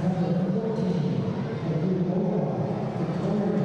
Number 14, the blue overall, Victoria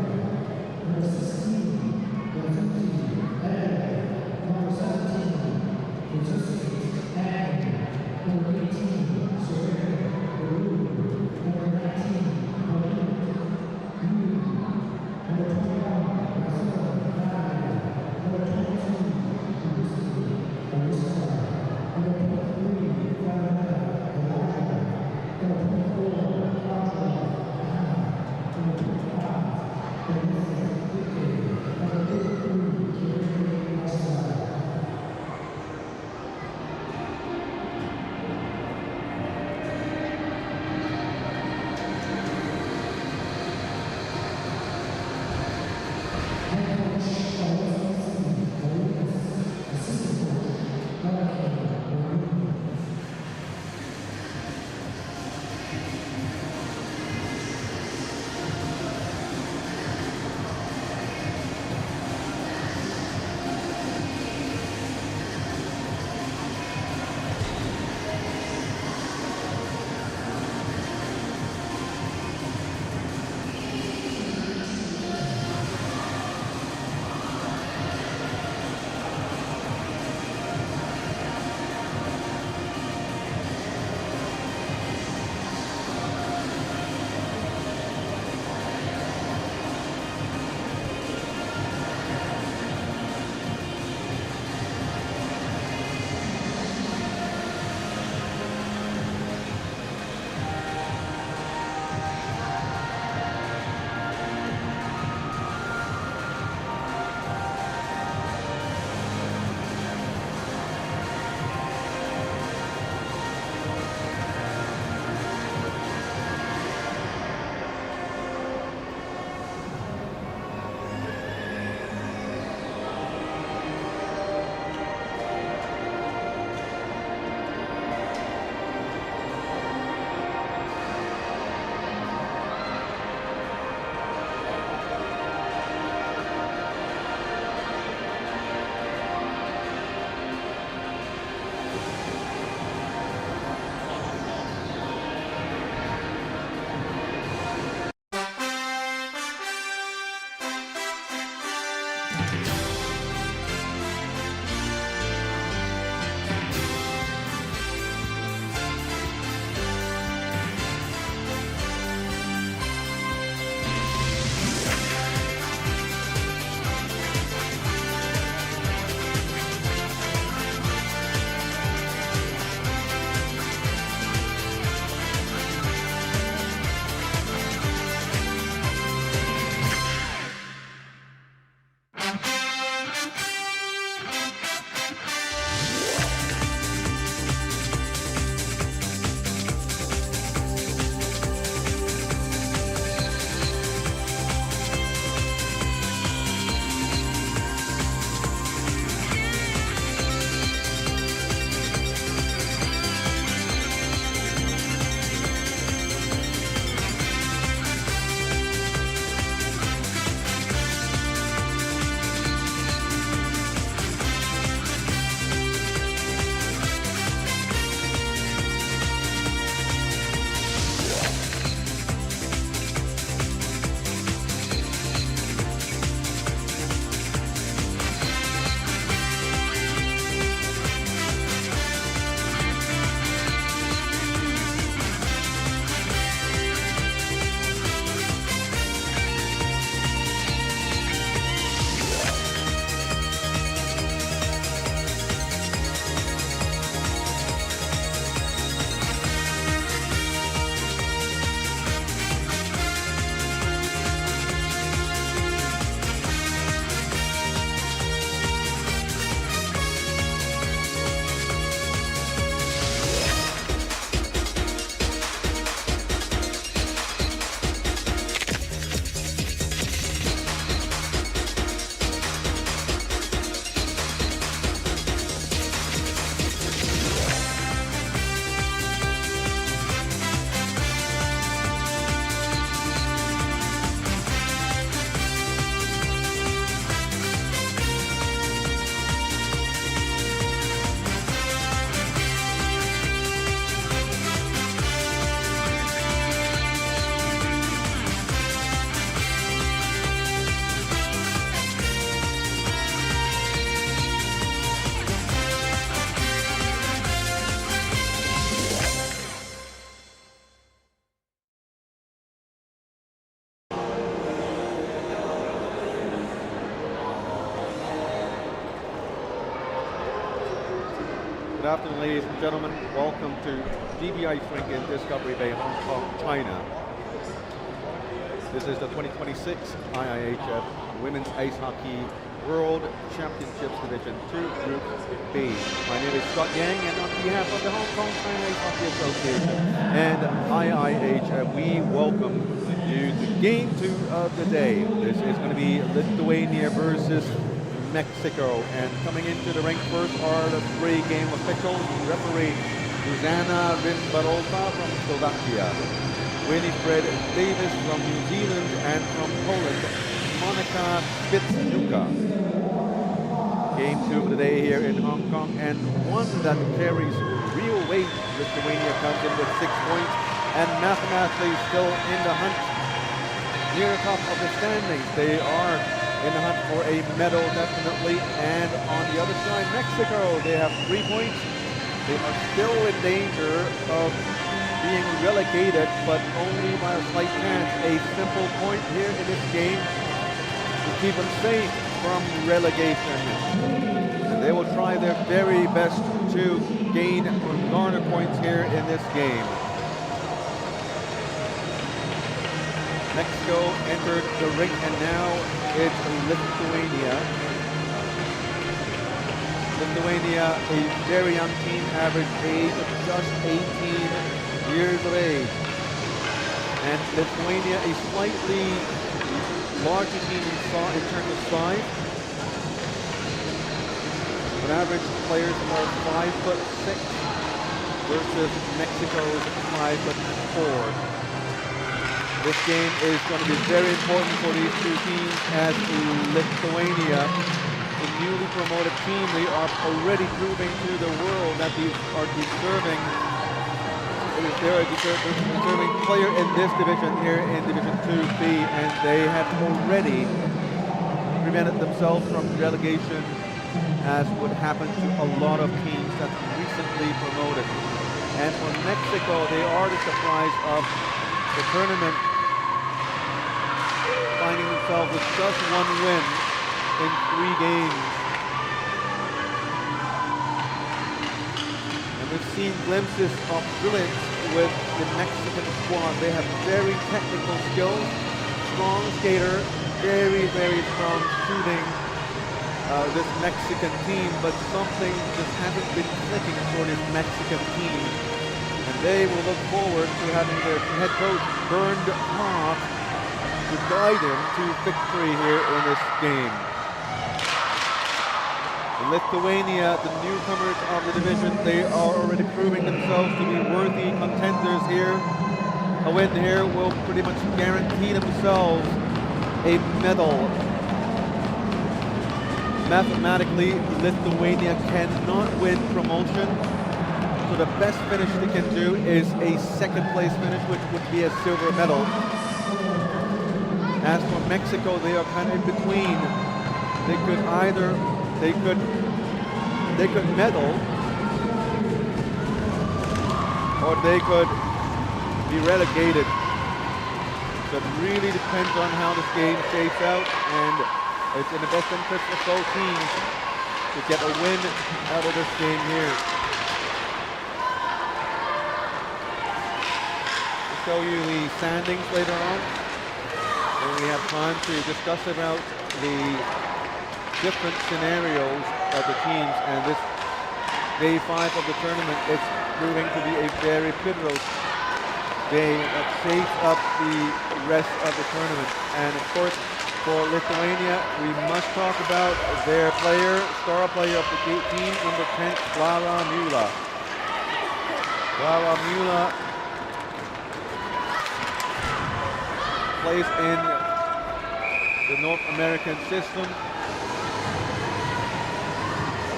Good afternoon, ladies and gentlemen. Welcome to Rink in Discovery Bay, Hong Kong, China. This is the 2026 IIHF Women's Ice Hockey World Championships Division 2 Group B. My name is Scott Yang, and on behalf of the Hong Kong China Ice Hockey Association and IIHF, we welcome you to Game 2 of the day. This is going to be Lithuania versus Mexico, and coming into the rink first are the three game officials. Referee Zuzana Rimbarova from Slovakia, Winifred Davis from New Zealand, and from Poland, Monika Spitz-Nuka. Game 2 of the day here in Hong Kong, and one that carries real weight. Lithuania comes in with 6 points and mathematically still in the hunt near the top of the standings. They are in the hunt for a medal, definitely. And on the other side, Mexico, they have 3 points. They are still in danger of being relegated, but only by a slight chance. A simple point here in this game to keep them safe from relegation. And they will try their very best to gain or garner points here in this game. Mexico entered the rink, and now it's Lithuania. Lithuania, a very young team, average age of just 18 years of age. And Lithuania, a slightly larger team in terms of size. But average players are 5'6" versus Mexico's 5'4". This game is going to be very important for these two teams, as Lithuania, the newly promoted team, they are already proving to the world that they are deserving. They're a deserving player in this division here in Division 2B, and they have already prevented themselves from relegation, as would happen to a lot of teams that recently promoted. And for Mexico, they are the surprise of the tournament, finding themselves with just 1 win in 3 games. And we've seen glimpses of brilliance with the Mexican squad. They have very technical skills, strong skater, very, very strong shooting, this Mexican team, but something just hasn't been clicking for this Mexican team. And they will look forward to having their head coach Bernard Hart to guide them to victory here in this game. Lithuania, the newcomers of the division, they are already proving themselves to be worthy contenders here. A win here will pretty much guarantee themselves a medal. Mathematically, Lithuania cannot win promotion, so the best finish they can do is a second place finish, which would be a silver medal. As for Mexico, they are kind of in between. They could either, they could medal, or they could be relegated. So it really depends on how this game shapes out, and it's in the best interest of both teams to get a win out of this game here. I'll show you the standings later on, and we have time to discuss about the different scenarios of the teams. And this day 5 of the tournament is proving to be a very pivotal day that shapes up the rest of the tournament. And of course, for Lithuania, we must talk about their player, star player of the team, number 10, Klara Mula. Klara Mula plays in the North American system,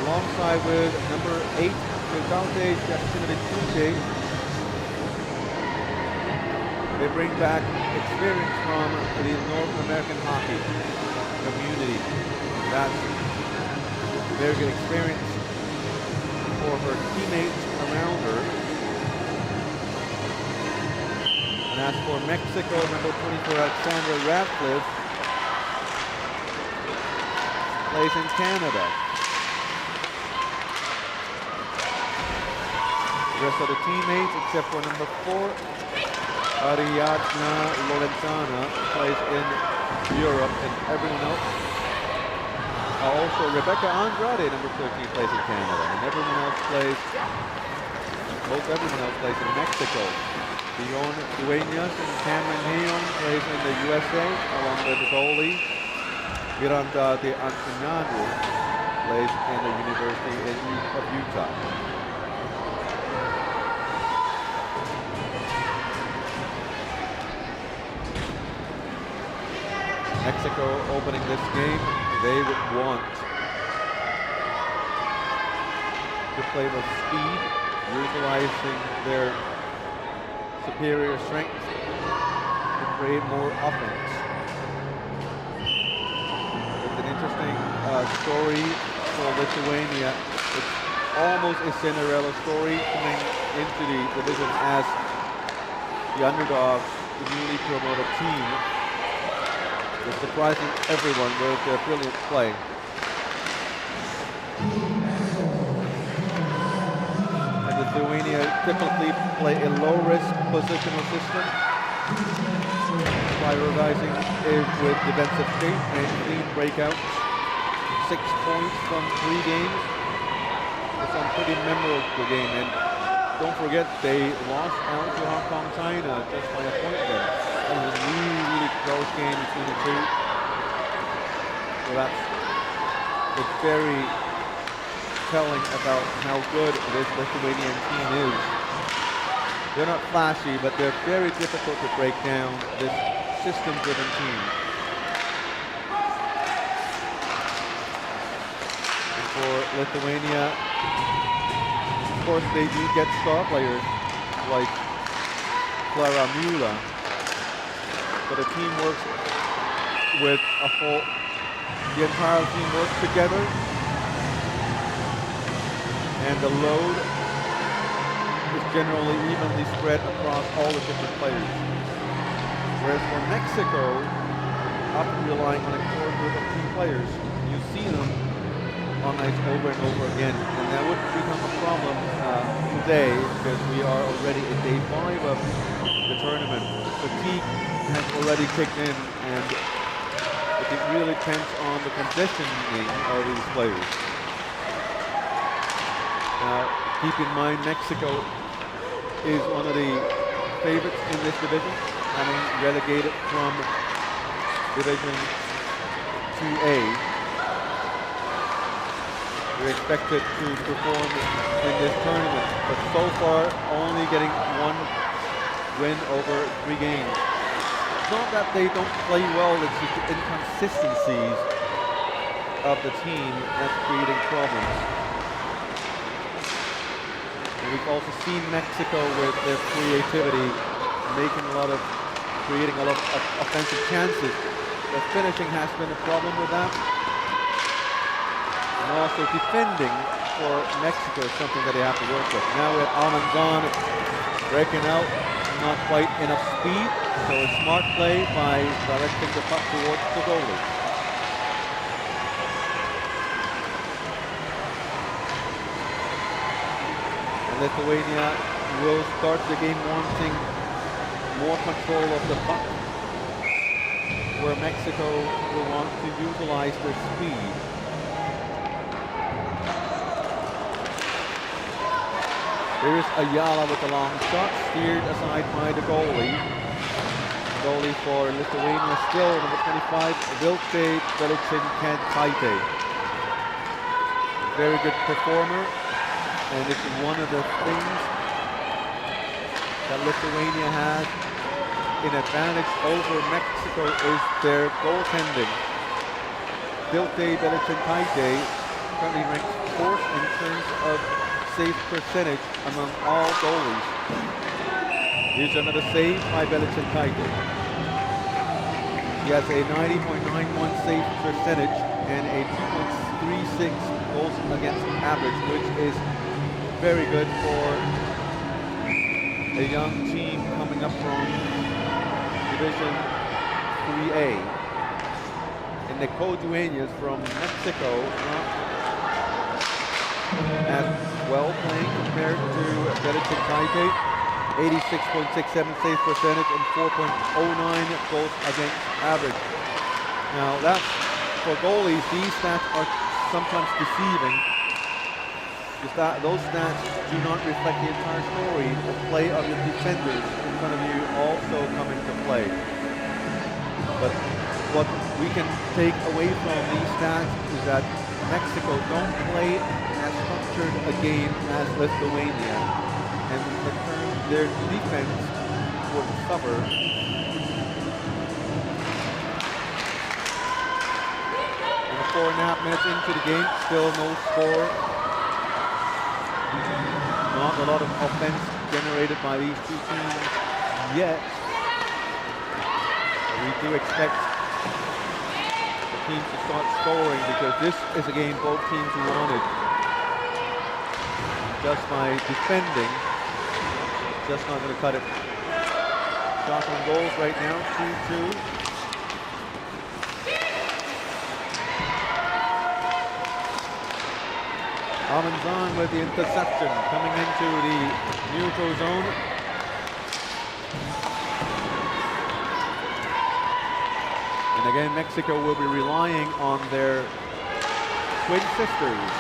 alongside with number 8, Kagate Jasimitunde. They bring back experience from the North American hockey community. That's very good experience for her teammates around her. And as for Mexico, number 24, Alexandra Radcliffe, plays in Canada. The rest of the teammates, except for number 4, Ariadna Lorenzana, plays in Europe, and everyone else. Also, Rebecca Andrade, number 13, plays in Canada, and everyone else plays in Mexico. Dion Dueñas and Cameron Heon plays in the USA, along with the goalie. Miranda de Antonado plays in the University of Utah. Mexico opening this game, they would want to play with speed, utilizing their superior strength to create more offense. It's an interesting story for Lithuania. It's almost a Cinderella story coming into the division as the underdog, the newly promoted team. It's surprising everyone with their brilliant play. And Lithuania typically play a low-risk positional system, prioritizing it with defensive shape and clean breakouts. 6 points from 3 games. It's a pretty memorable game, and don't forget they lost out to Hong Kong, China just by a point there. It was a really close game between the two. So it's very telling about how good this Lithuanian team is. They're not flashy, but they're very difficult to break down, this system-driven team. And for Lithuania, of course, they do get star players like Clara Mula, but the team works with the entire team works together, and the load is generally evenly spread across all the different players. Whereas for Mexico, often relying on a core group of key players, you see them on ice over and over again, and that would become a problem today because we are already at day 5 of the tournament. Fatigue has already kicked in, and it really depends on the conditioning of these players. Now, keep in mind, Mexico is one of the favorites in this division, having relegated from Division 2A. We're expected to perform in this tournament, but so far only getting 1 win over 3 games. It's not that they don't play well, it's just the inconsistencies of the team that's creating problems. And we've also seen Mexico with their creativity creating a lot of offensive chances. The finishing has been a problem with that. And also defending for Mexico is something that they have to work with. Now we have Almanzon breaking out, not quite enough speed, so a smart play by directing the puck towards the goalie. And Lithuania will start the game wanting more control of the puck, where Mexico will want to utilize their speed. Here's Ayala with the long shot, steered aside by the goalie. Goalie for Lithuania still, number 25, Vilke Velichin-Kantaite. Very good performer, and it's one of the things that Lithuania has in advantage over Mexico is their goaltending. Vilke Velichin-Kantaite currently ranks 4th in terms of save percentage among all goalies. Here's another save by Velichin-Kantaite. He has a 90.91 save percentage and a 2.36 goals against average, which is very good for a young team coming up from Division 3A. And Nicole Dueñas from Mexico, not as well playing compared to Belichick Taipei. 86.67 save percentage and 4.09 goals against average. Now that's, for goalies, these stats are sometimes deceiving. Those stats do not reflect the entire story. The play of your defenders in front of you also come into play. But what we can take away from these stats is that Mexico don't play as structured a game as Lithuania, and their defense would suffer. And 4.5 minutes into the game, still no score. Not a lot of offense generated by these two teams yet. But we do expect the teams to start scoring, because this is a game both teams wanted. Just by defending, just not going to cut it. Shot on goals right now, 2-2. Almanzan with the interception, coming into the neutral zone. And again, Mexico will be relying on their twin sisters.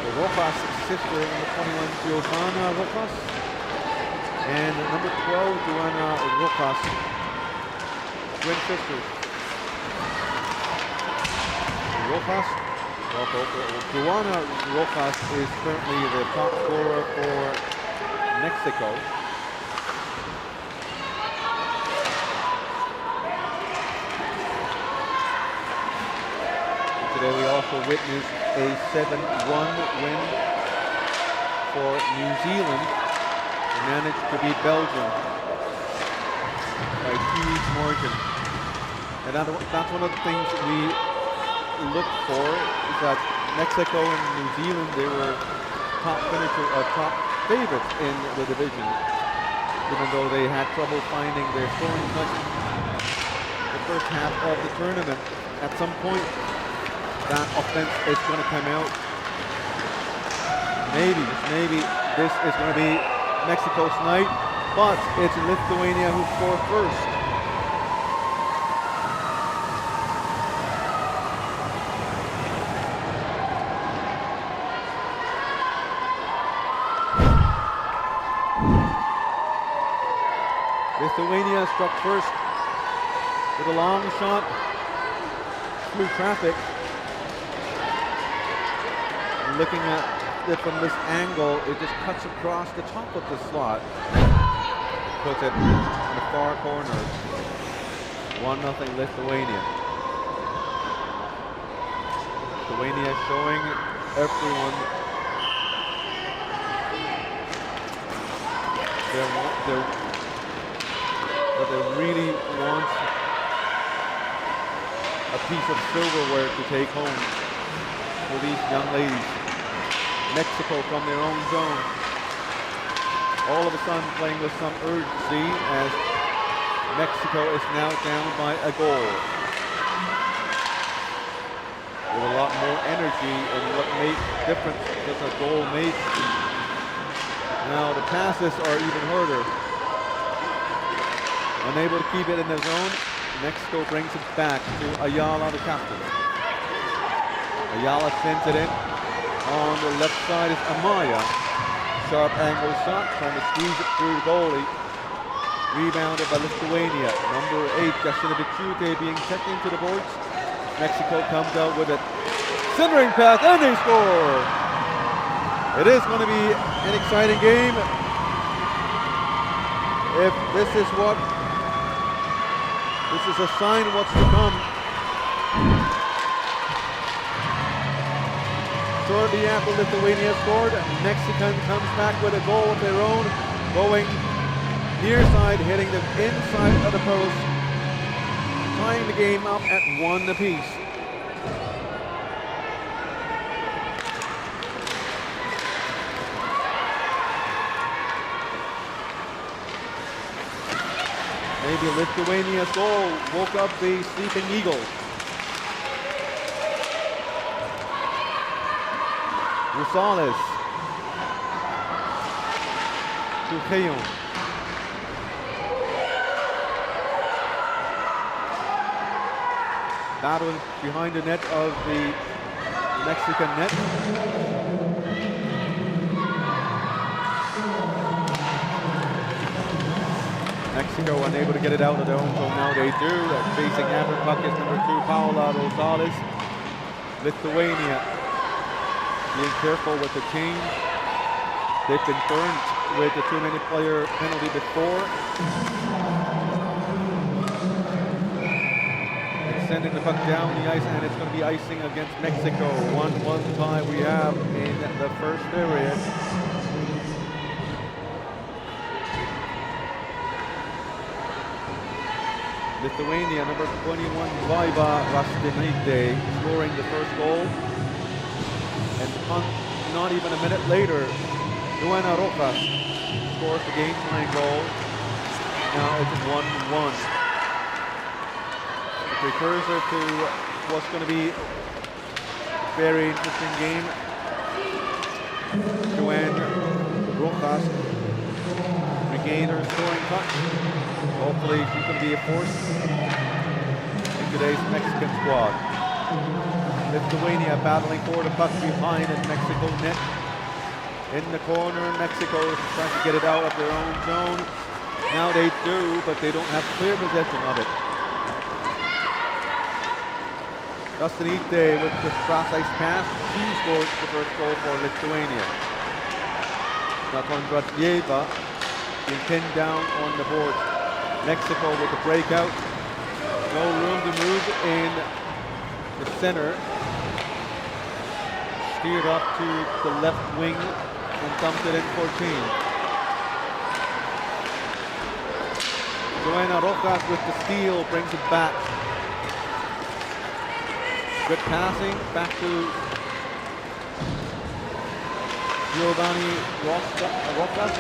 The Rojas sister, number 21, Giovanna Rojas, and number 12, Joanna Rojas, twin sisters. Rojas, Joanna Rojas is currently the top scorer for Mexico. Today we also witnessed a 7-1 win for New Zealand. They managed to beat Belgium by a huge margin. And that's one of the things we look for, is that Mexico and New Zealand, they were top favorites in the division, even though they had trouble finding their scoring touch the first half of the tournament. At some point, that offense is going to come out. Maybe this is going to be Mexico's night, but it's Lithuania who scored first. Lithuania struck first with a long shot through traffic. Looking at it from this angle, it just cuts across the top of the slot. Puts it in the far corner. 1-0 Lithuania. Lithuania showing everyone that they really want a piece of silverware to take home for these young ladies. Mexico from their own zone, all of a sudden playing with some urgency, as Mexico is now down by a goal. With a lot more energy, and what makes difference does a goal make. Now the passes are even harder. Unable to keep it in the zone, Mexico brings it back to Ayala, the captain. Ayala sends it in. On the left side is Amaya. Sharp angle shot, trying to squeeze it through the goalie. Rebounded by Lithuania. Number 8, Justina Bichute, being checked into the boards. Mexico comes out with a centering pass, and they score! It is going to be an exciting game. If this is a sign of what's to come. Shortly after Lithuania scored, Mexican comes back with a goal of their own, going near side, hitting the inside of the post, tying the game up at 1 apiece. Maybe Lithuania's goal woke up the sleeping Eagles. Rosales to Heyon. Battle behind the net of the Mexican net. Mexico unable to get it out of their own zone. Now they do. Chasing after puck is number 2, Paula Rosales. Lithuania being careful with the change. They've been burnt with the too many player penalty before. Sending the puck down the ice, and it's going to be icing against Mexico. 1-1 tie we have in the first period. Lithuania, number 21, Vaiva Rastinaite, scoring the first goal. And not even a minute later, Joana Rojas scores the game-tying goal. Now it's 1-1. Precursor to what's going to be a very interesting game. Joana Rojas regained her scoring touch. Hopefully she's going to be a force in today's Mexican squad. Lithuania battling for the puck behind in Mexico net. In the corner, Mexico is trying to get it out of their own zone. Now they do, but they don't have clear possession of it. Rastinaite with the cross ice pass. She scores the first goal for Lithuania. WWIIB being pinned down on the board. Mexico with the breakout. No room to move in the center. Steered up to the left wing and dumped it in 14. Joana Rojas with the steal brings it back. Good passing back to Giovanni Rojas.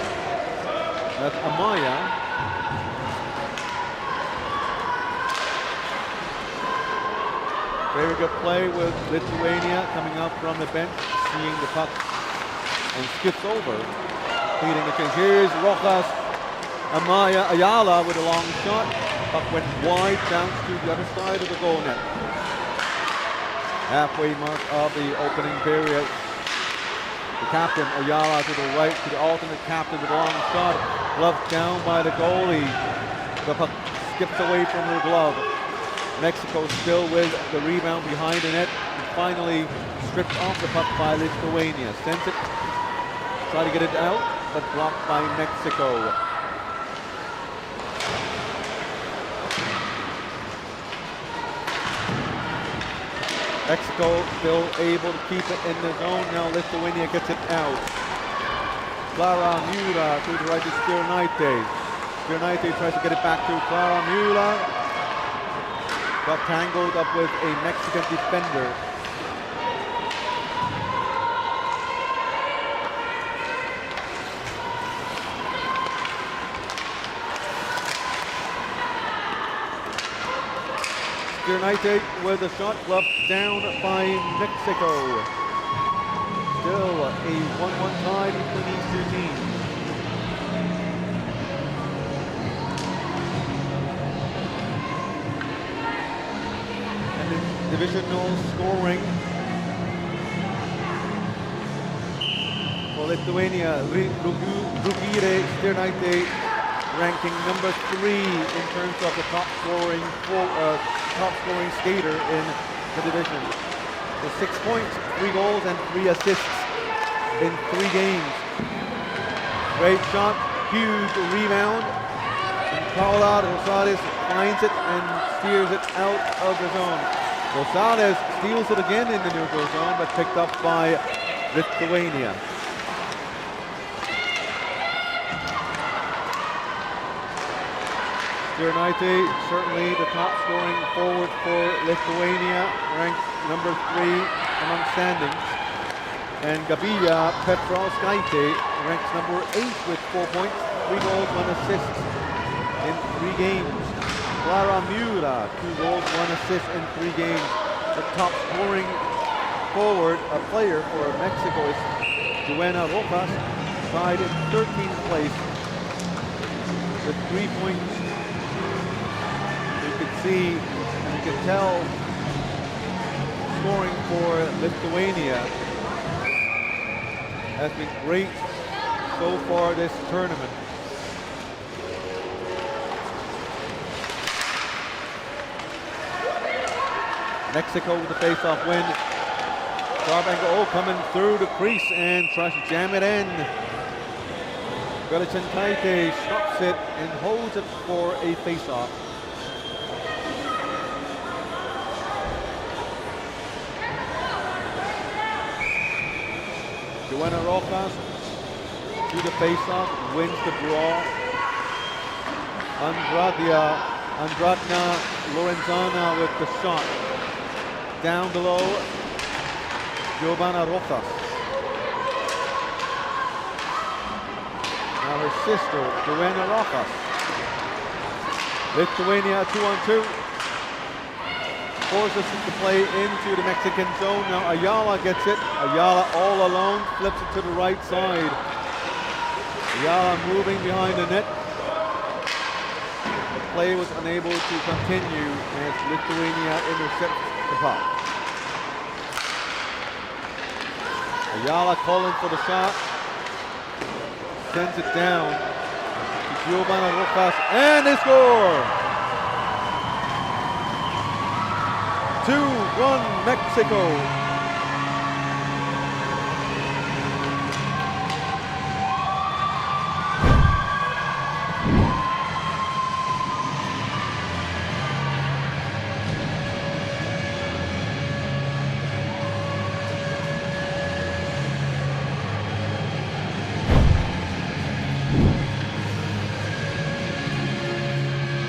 That's Amaya. Very good play with Lithuania coming up from the bench, seeing the puck and skips over. Leading the change. Here's Rojas. Amaya Ayala with a long shot. Puck went wide down to the other side of the goal net. Halfway mark of the opening period. The captain, Ayala, to the right, to the alternate captain with a long shot. Glove down by the goalie. The puck skips away from her glove. Mexico still with the rebound behind the net. And finally stripped off the puck by Lithuania. Sends it, try to get it out, but blocked by Mexico. Mexico still able to keep it in the zone. Now Lithuania gets it out. Clara Mura to the right to Skirnaite. Skirnaite tries to get it back to Clara Mura. Got tangled up with a Mexican defender. Skirnaite with a shot, gloved down by Mexico. Still a 1-1 tie between these two teams. And the divisional scoring for Lithuania, Rugire Skirnaite ranking number 3 in terms of the top scoring skater in the division. With 6 points, 3 goals, and 3 assists in 3 games. Great shot, huge rebound. And Paula Rosales finds it and steers it out of the zone. Rosales steals it again in the neutral zone, but picked up by Lithuania. Skirnaite, certainly the top scoring forward for Lithuania, ranked number 3 among standings. And Gabija Petrauskaite ranks number 8 with 4 points, 3 goals, 1 assist in 3 games. Clara Mura, 2 goals, 1 assist in 3 games. The top scoring forward, a player for Mexico is Joana Rojas, tied in 13th place with 3 points. You can see, and you can tell, scoring for Lithuania has been great so far this tournament. Mexico with the face-off win. Sharp angle, coming through the crease and tries to jam it in. Belichin Taite stops it and holds it for a face-off. Joana Rojas to the face-off, wins the draw. Andradna Lorenzana with the shot. Down below, Giovanna Rojas. Now her sister, Joana Rojas. Lithuania 2-on-2. Forces it to play into the Mexican zone. Now Ayala gets it. Ayala all alone, flips it to the right side. Ayala moving behind the net. The play was unable to continue as Lithuania intercepts the puck. Ayala calling for the shot. Sends it down to Giovanna Rojas, and they score! 2-1 Mexico.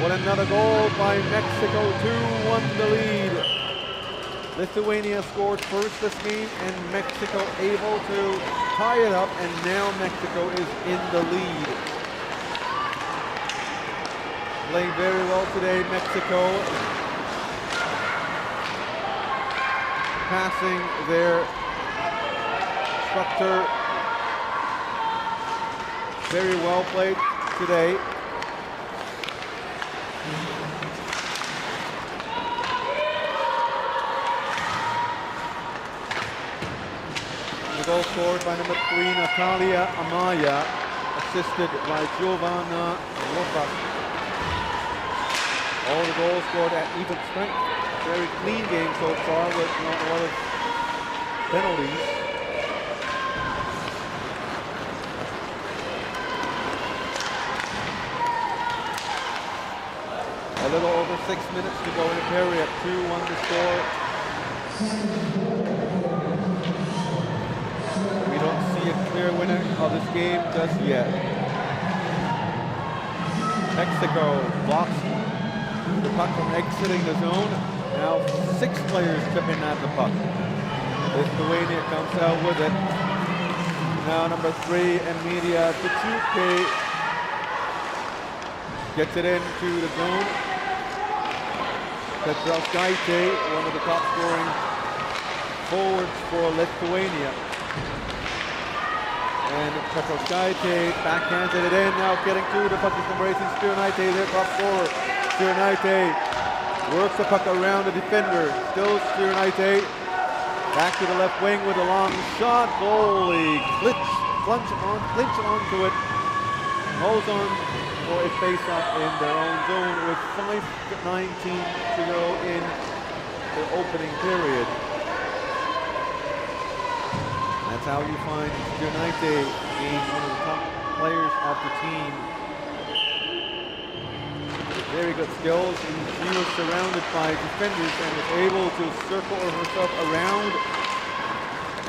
What another goal by Mexico, 2-1 the lead. Lithuania scored first this game and Mexico able to tie it up, and now Mexico is in the lead. Playing very well today, Mexico. Passing their structure. Very well played today. The goal scored by number 3, Natalia Amaya, assisted by Giovanna Rojas. All the goals scored at even strength. Very clean game so far with not a lot of penalties. A little over 6 minutes to go in the period. 2-1 to score. We don't see a clear winner of this game just yet. Mexico blocks the puck from exiting the zone. Now 6 players chipping at the puck. Lithuania comes out with it. Now number 3, Emilia Tuchuke gets it into the zone. Petrauskaitė, one of the top scoring forwards for Lithuania. And Petrauskaitė backhanded it in, now getting to the puck is number 18, Spirinaitė, their top scorer. Spirinaitė works the puck around the defender. Still Spirinaitė, back to the left wing with a long shot. Goalie clinch onto it, holds on for a face-off in their own zone with 5:19 to go in the opening period. That's how you find Spirinaitė being one of the top players of the team. Very good skills, and she was surrounded by defenders and was able to circle herself around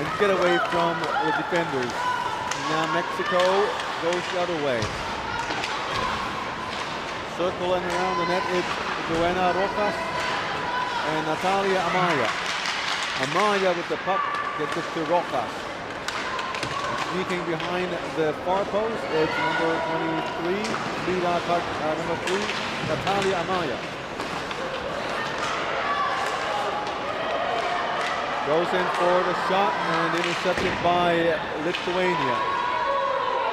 and get away from the defenders. Now Mexico goes the other way. Circling around the net is Joana Rojas and Natalia Amaya. Amaya with the puck gets it to Rojas. Sneaking behind the far post, it's number 23, number 3, Natalia Amaya. Goes in for the shot and intercepted by Lithuania.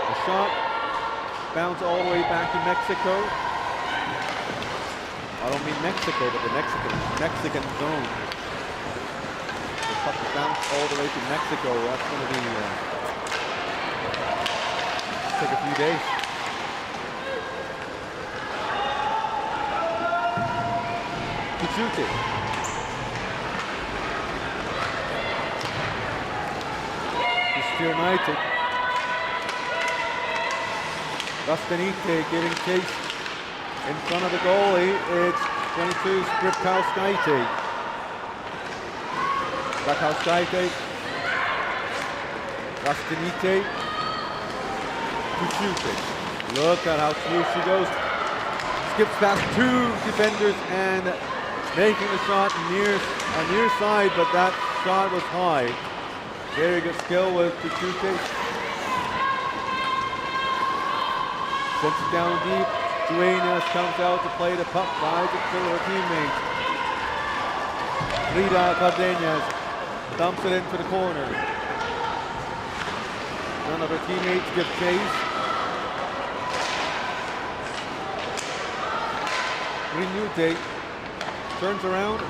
The shot bounced all the way back to Mexico. I don't mean Mexico, but the Mexican zone. The puck bounced all the way to Mexico. That's going to be take a few days. To shoot it. United. Rastanite giving chase in front of the goalie. It's 22 Skripkauskaite. Skripkauskaite. Rastanite to shoot it. Look at how smooth she goes. Skips past two defenders and making the shot near side, but that shot was high. Very good skill with Tuchute. Sends it down deep. Duenas comes out to play the puck, finds it to her teammate. Frida Cardenas dumps it into the corner. None of her teammates give chase. Renute turns around,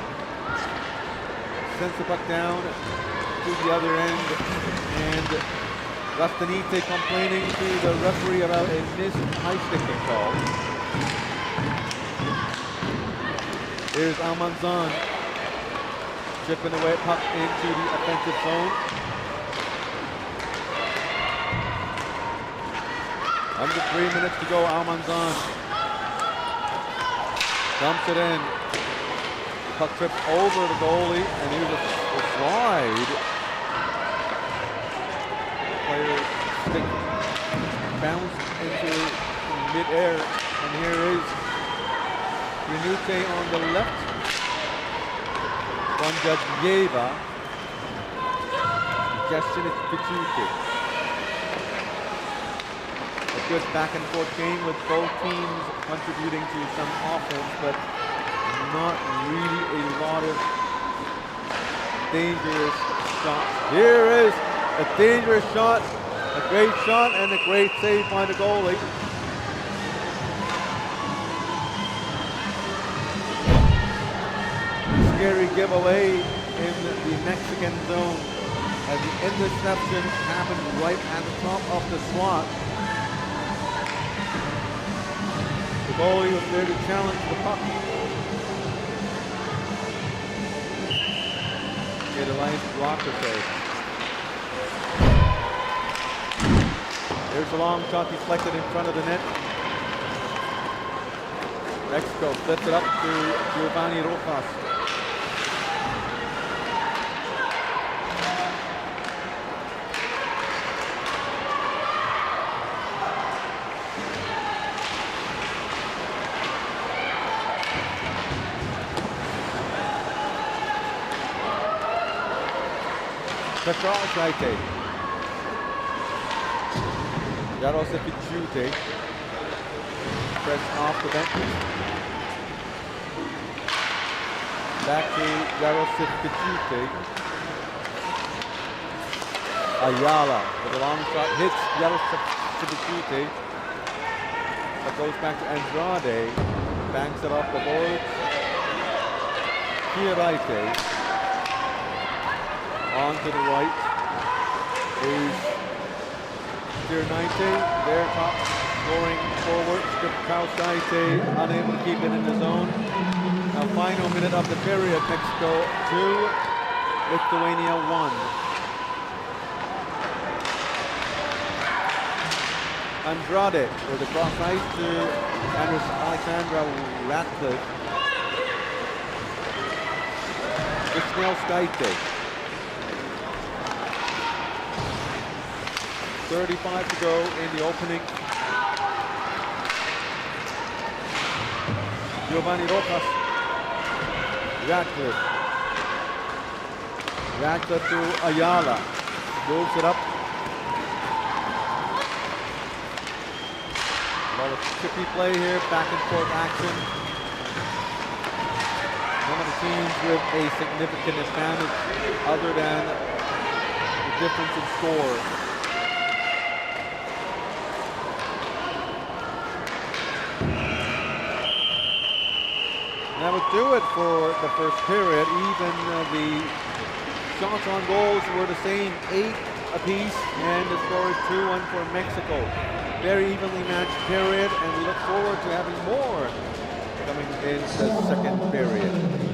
sends the puck down to the other end, and Rastanite complaining to the referee about a missed high sticking call. Here's Almanzan chipping away puck into the offensive zone. Under 3 minutes to go. Almanzan dumps it in. The puck trips over the goalie, and here's a slide. Player stick bounced into mid-air, and here is Renute on the left. WWIIB. Suggestion is Tuchute. A good back and forth game with both teams contributing to some offense, but not really a lot of dangerous shots. Here is a dangerous shot, a great shot, and a great save by the goalie. Scary giveaway in the Mexican zone as the interception happened right at the top of the slot. The goalie was there to challenge the puck. Get a line blocker save. There's a long shot deflected in front of the net. Mexico flips it up to Giovanni Rojas. Petrosite. Jarosevich press off the bench. Back to Jarosevich. Ayala with a long shot hits Jarosevich. That goes back to Andrade. Banks it off the boards. Kieraite. On to the right is Tirnaite, their top scoring forward. Skripkauskaite unable to keep it in the zone. Now final minute of the period, Mexico 2, Lithuania 1. Andrade with the cross ice to Alexandra Ratcliffe. Wisniewskaite. 35 to go in the opening. Giovanni Rojas. Ratcliffe to Ayala. Moves it up. A lot of tricky play here, back and forth action. None of the teams with a significant advantage other than the difference in score. That would do it for the first period. Even the shots on goals were the same, 8 apiece, and the score is 2-1 for Mexico. Very evenly matched period, and we look forward to having more coming in the second period.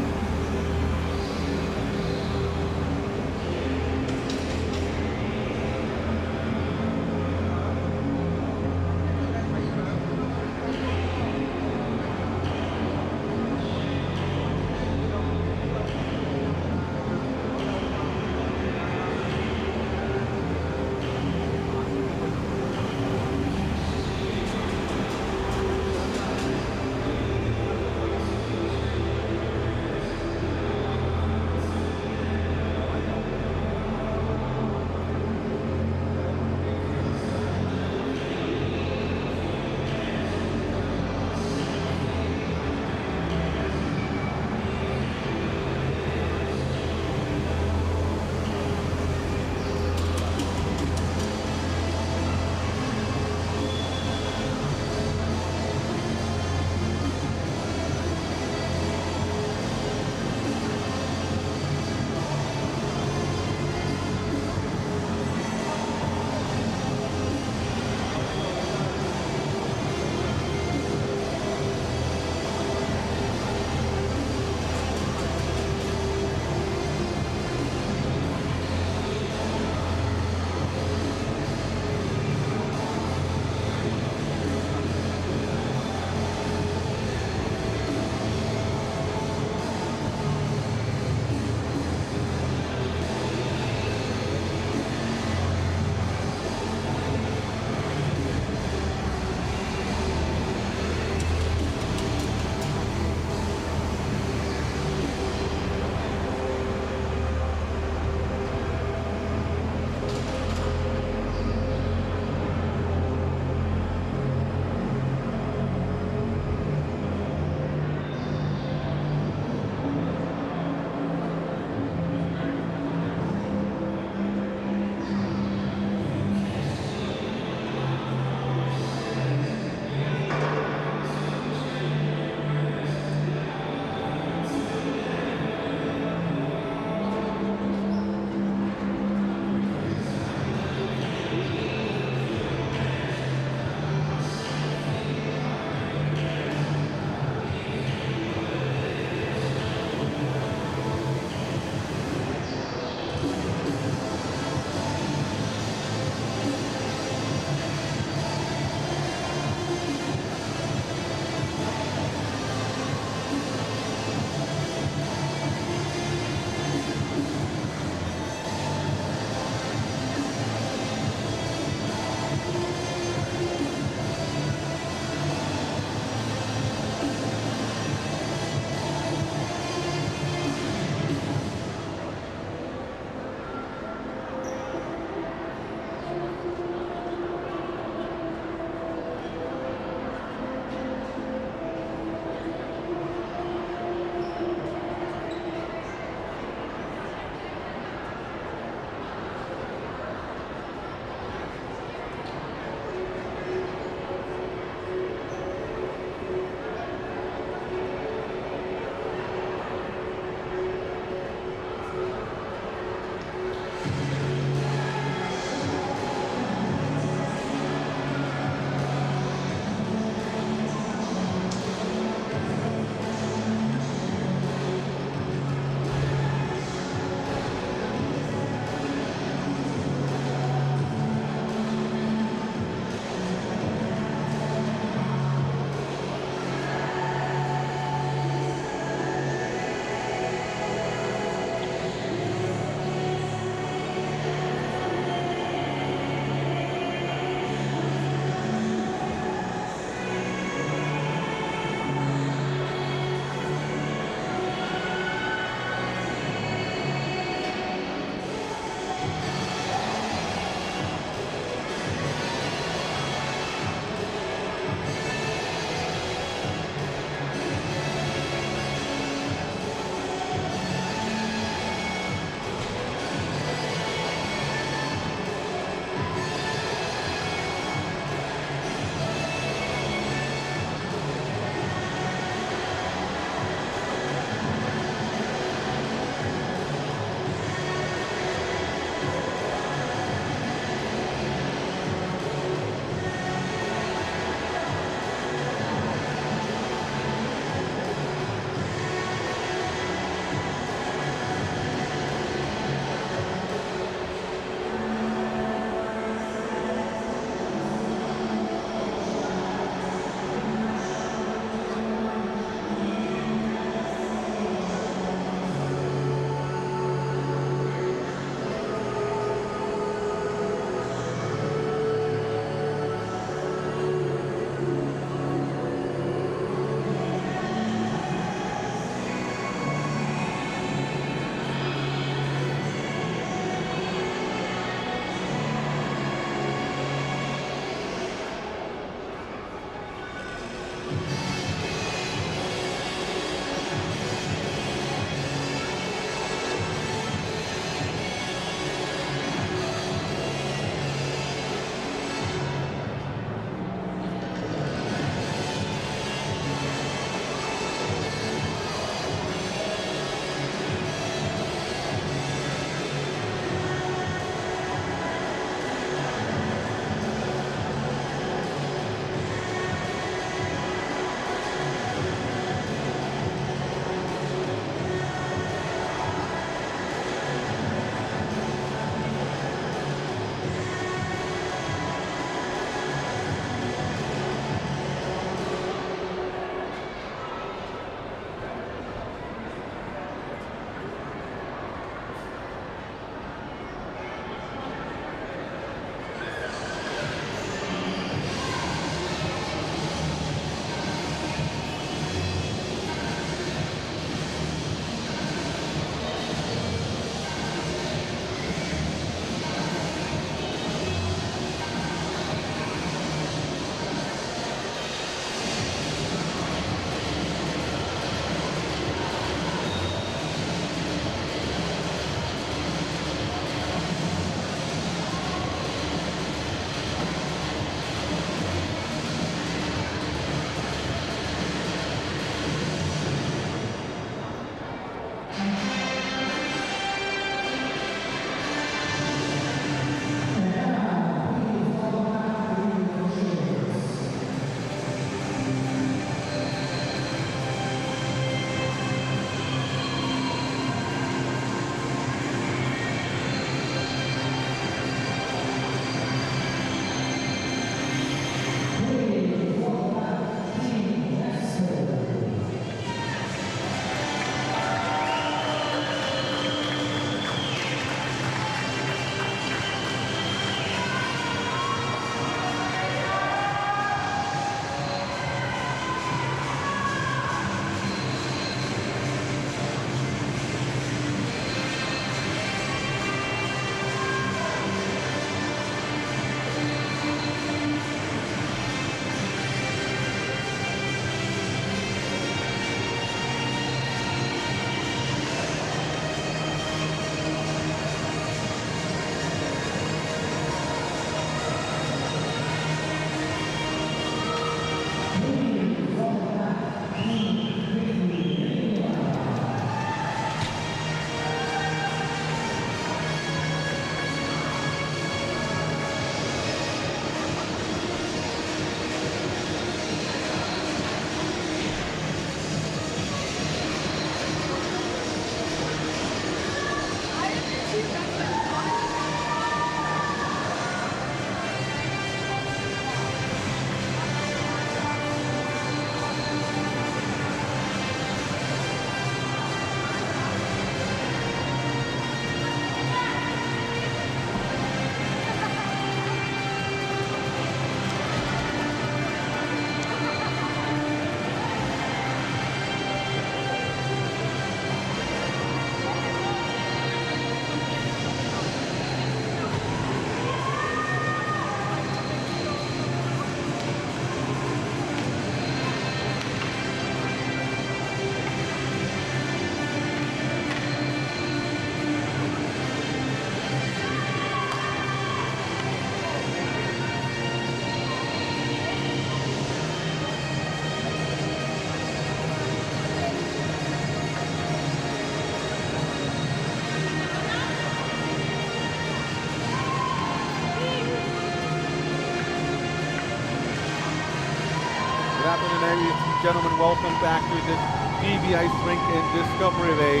Good afternoon, ladies and gentlemen. Welcome back to this DBI Rink in Discovery Bay,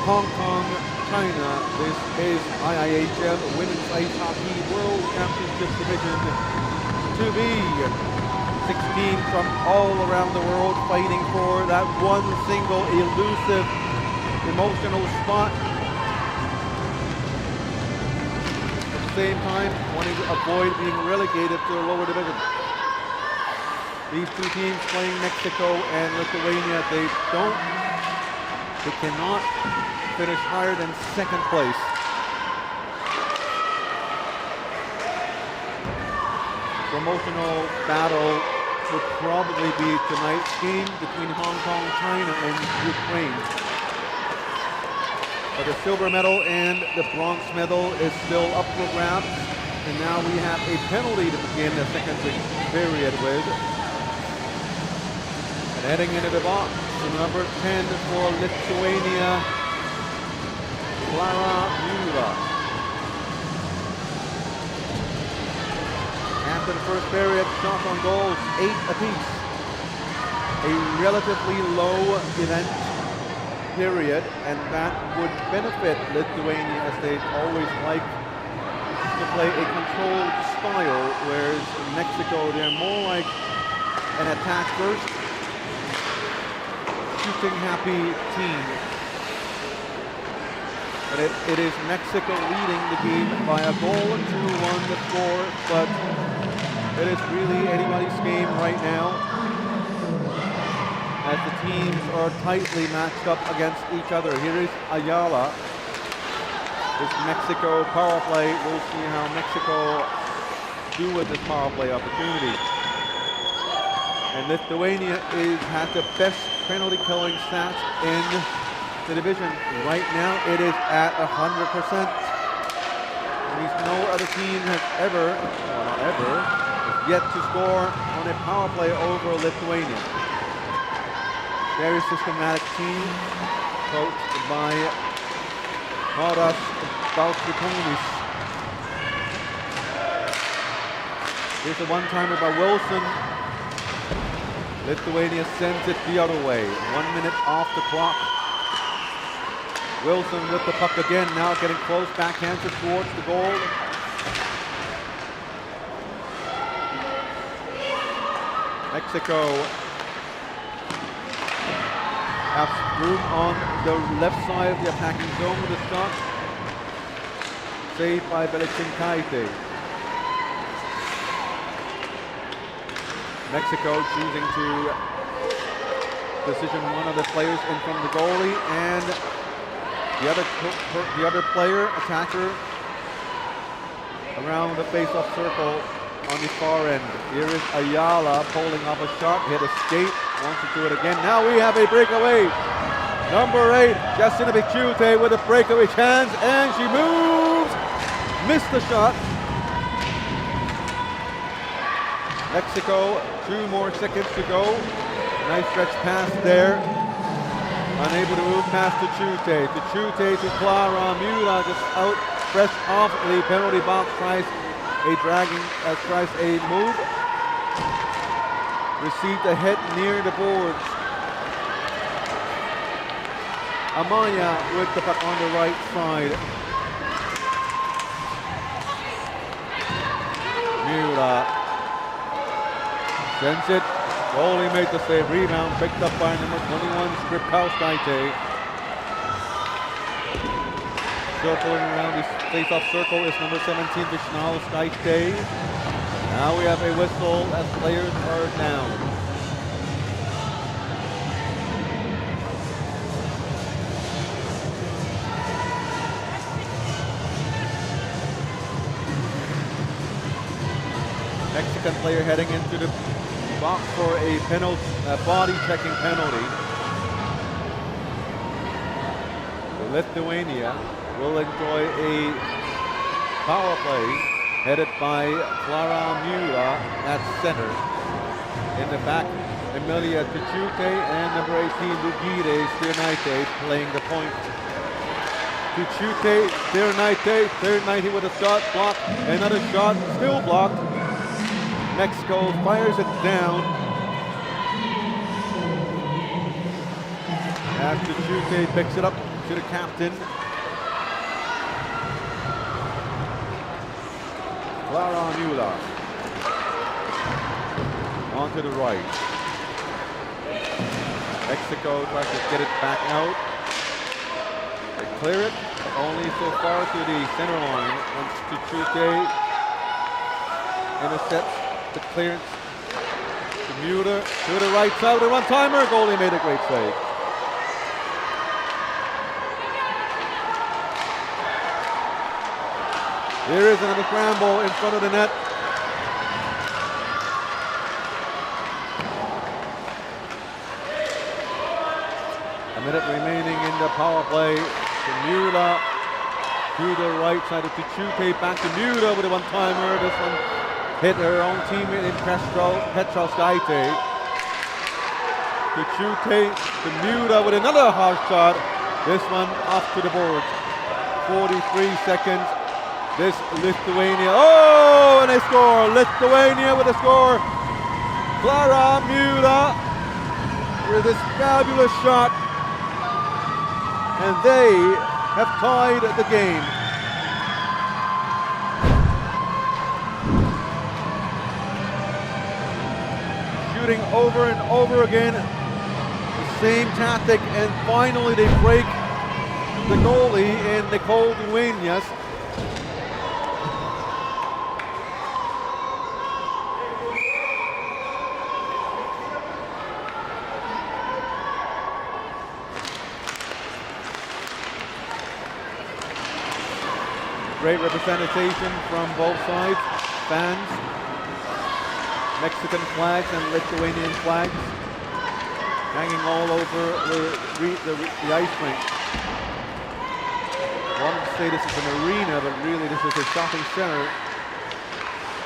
Hong Kong, China. This is IIHF Women's Ice Hockey World Championship Division 2B. 16 from all around the world fighting for that one single elusive, emotional spot. At the same time, wanting to avoid being relegated to the lower division. These two teams playing Mexico and Lithuania, they cannot finish higher than second place. Promotional battle would probably be tonight's game between Hong Kong, China, and Ukraine. But the silver medal and the bronze medal is still up for grabs. And now we have a penalty to begin the second period with. And heading into the box, number 10 for Lithuania, Lithuania. After the first period, shots on goals, 8 apiece. A relatively low event period, and that would benefit Lithuania as they always like to play a controlled style, whereas in Mexico, they're more like an attack first, shooting happy team. But it is Mexico leading the game by a goal and 2-1 the score, but it is really anybody's game right now as the teams are tightly matched up against each other. Here is Ayala. This Mexico power play. We'll see how Mexico do with this power play opportunity. And Lithuania has the best penalty killing stats in the division. Right now it is at 100%. No other team has ever, well not ever, yet to score on a power play over Lithuania. Very systematic team, coached by Maras Baltrikonis. Here's a one-timer by Wilson. Lithuania sends it the other way. 1 minute off the clock. Wilson with the puck again, now getting close, backhanded towards the goal. Mexico has room on the left side of the attacking zone with a shot. Saved by Belichinkaite. Mexico choosing to position one of the players in from the goalie, and the other player, attacker, around the face-off circle on the far end. Here is Ayala pulling off a shot, hit a skate, wants to do it again. Now we have a breakaway. Number 8, Justina Bichute with a breakaway chance, and she moves, missed the shot. Mexico, 2 more seconds to go. Nice stretch pass there. Unable to move past Tuchute. Tuchute to Clara Mura, just out fresh off the penalty box, tries a move. Received a hit near the boards. Amaya with the puck on the right side. Mura sends it. Goalie made the save. Rebound picked up by number 21, Skripkauskaite. Circling around the face-off circle is number 17, Vishnauskaite. Now we have a whistle as players are down. Mexican player heading into the box for a penalty, body checking penalty. Lithuania will enjoy a power play headed by Clara Mura at center. In the back, Emilia Tuchute and number 18, Lugire Stirnaite playing the point. Tuchute, Stirnaite with a shot, blocked, another shot, still blocked. Mexico fires it down. As Chute picks it up to the captain. Clara Müller. On to the right. Mexico tries to get it back out. They clear it only so far to the center line. Once Chute intercepts the clearance. To Müller to the right side with a one-timer. Goalie made a great save. There is another scramble in front of the net. A minute remaining in the power play. To Müller to the right side of Chute, back to Müller with a one-timer. This one hit her own teammate in Petrowskaite. To Chute, to Müller with another hard shot. This one off to the board. 43 seconds. This Lithuania, oh, and they score. Lithuania with a score. Clara Müller with this fabulous shot. And they have tied the game. Shooting over and over again. The same tactic, and finally they break the goalie in Nicole Duenas. Great representation from both sides, fans, Mexican flags and Lithuanian flags hanging all over the ice rink. One would say this is an arena, but really this is a shopping center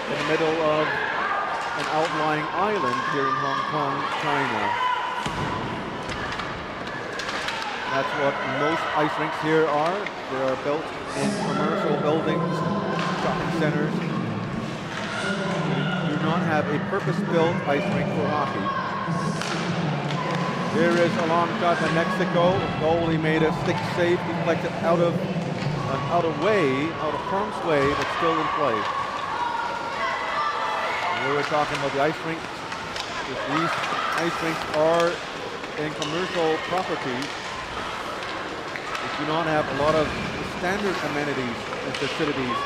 in the middle of an outlying island here in Hong Kong, China. That's what most ice rinks here are. They are built in commercial buildings, shopping centers. We do not have a purpose-built ice rink for hockey. There is a long shot by Mexico. The goalie made a stick save, deflected out of harm's way, but still in play. And we were talking about the ice rinks. If these ice rinks are in commercial properties, do not have a lot of standard amenities and facilities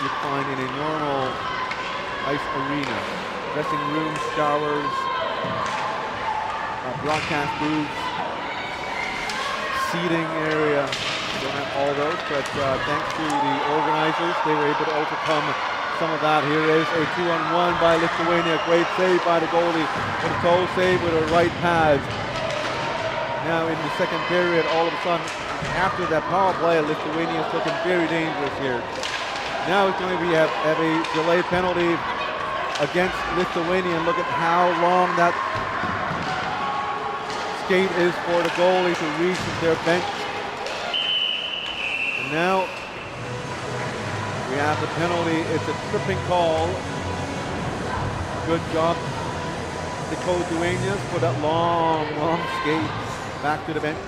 you'd find in a normal ice arena. Dressing rooms, showers, broadcast booths, seating area. Don't have all those, but thanks to the organizers, they were able to overcome some of that. Here is a 2-on-1 by Lithuania. Great save by the goalie with a toe save with a right pad. Now in the second period, all of a sudden, after that power play, Lithuania is looking very dangerous here. Now it's going to be have a delayed penalty against Lithuania. And look at how long that skate is for the goalie to reach their bench. And now we have the penalty. It's a tripping call. Good job, Nicole Duenas, for that long skate back to the bench.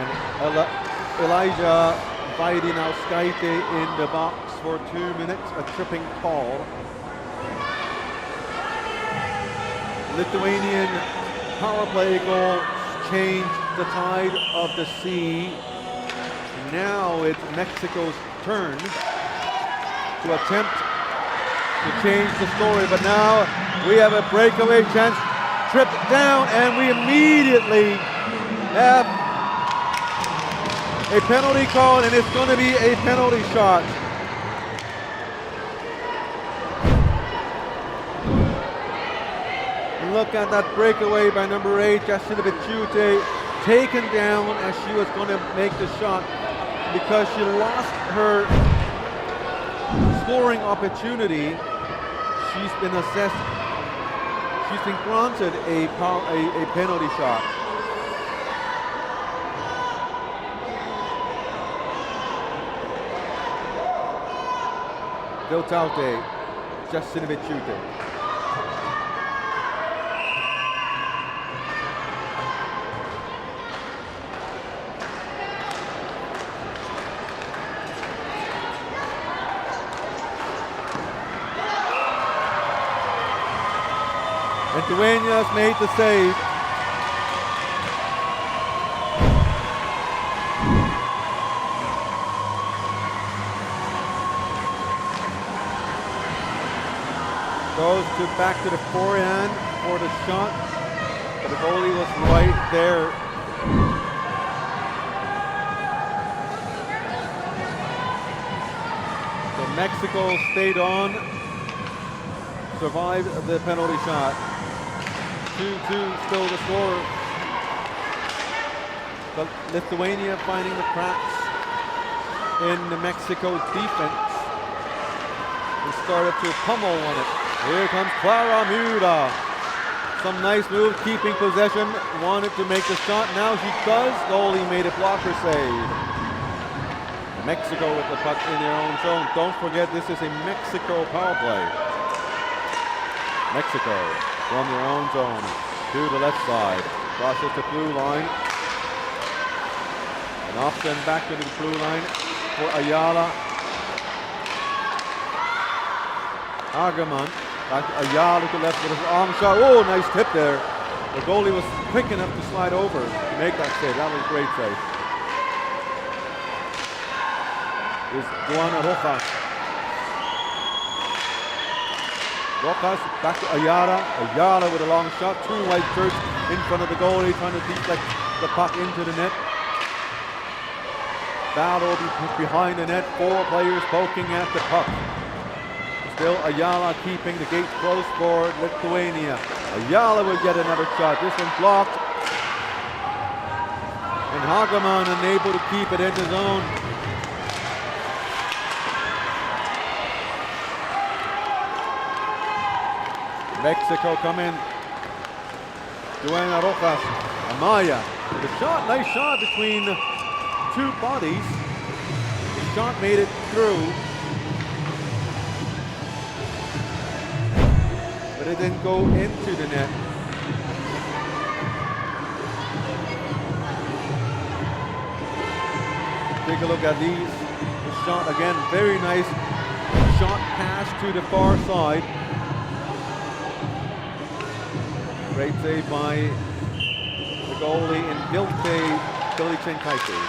And Elijah Vaidinauskaite in the box for 2 minutes, a tripping call. Lithuanian power play goal changed the tide of the sea. Now it's Mexico's turn to attempt to change the story, but now we have a breakaway chance, tripped down, and we immediately have a penalty call, and it's going to be a penalty shot. Look at that breakaway by number 8, Justina Chute, taken down as she was going to make the shot because she lost her scoring opportunity. She's been assessed, she's been granted a penalty shot. Viltaute, Justina Chute. Lithuania's made the save. Goes back to the forehand for the shot, but the goalie was right there. So Mexico stayed on, survived the penalty shot. 2-2 still the score. But Lithuania finding the cracks in the Mexico defense and started to pummel on it. Here comes Clara Muda. Some nice move, keeping possession. Wanted to make the shot. Now she does. Goalie made a blocker save. Mexico with the puck in their own zone. Don't forget, this is a Mexico power play. Mexico from their own zone to the left side. Crosses the blue line. And often back to the blue line for Ayala. Hageman. Back to Ayala to the left with his arm shot. Oh, nice tip there. The goalie was quick enough to slide over to make that save. That was a great save. Is Juana Rojas. Rojas back to Ayala. Ayala with a long shot. Two white shirts in front of the goalie trying to deflect the puck into the net. Battle behind the net. Four players poking at the puck. Still Ayala keeping the gate closed for Lithuania. Ayala will get another shot. This one blocked. And Hageman unable to keep it in the zone. Mexico come in. Joana Rojas. Amaya. The shot, nice shot between two bodies. The shot made it through. But it didn't go into the net. Take a look at these. The shot again, very nice shot pass to the far side. Great save by the goalie in Bilichenkaite.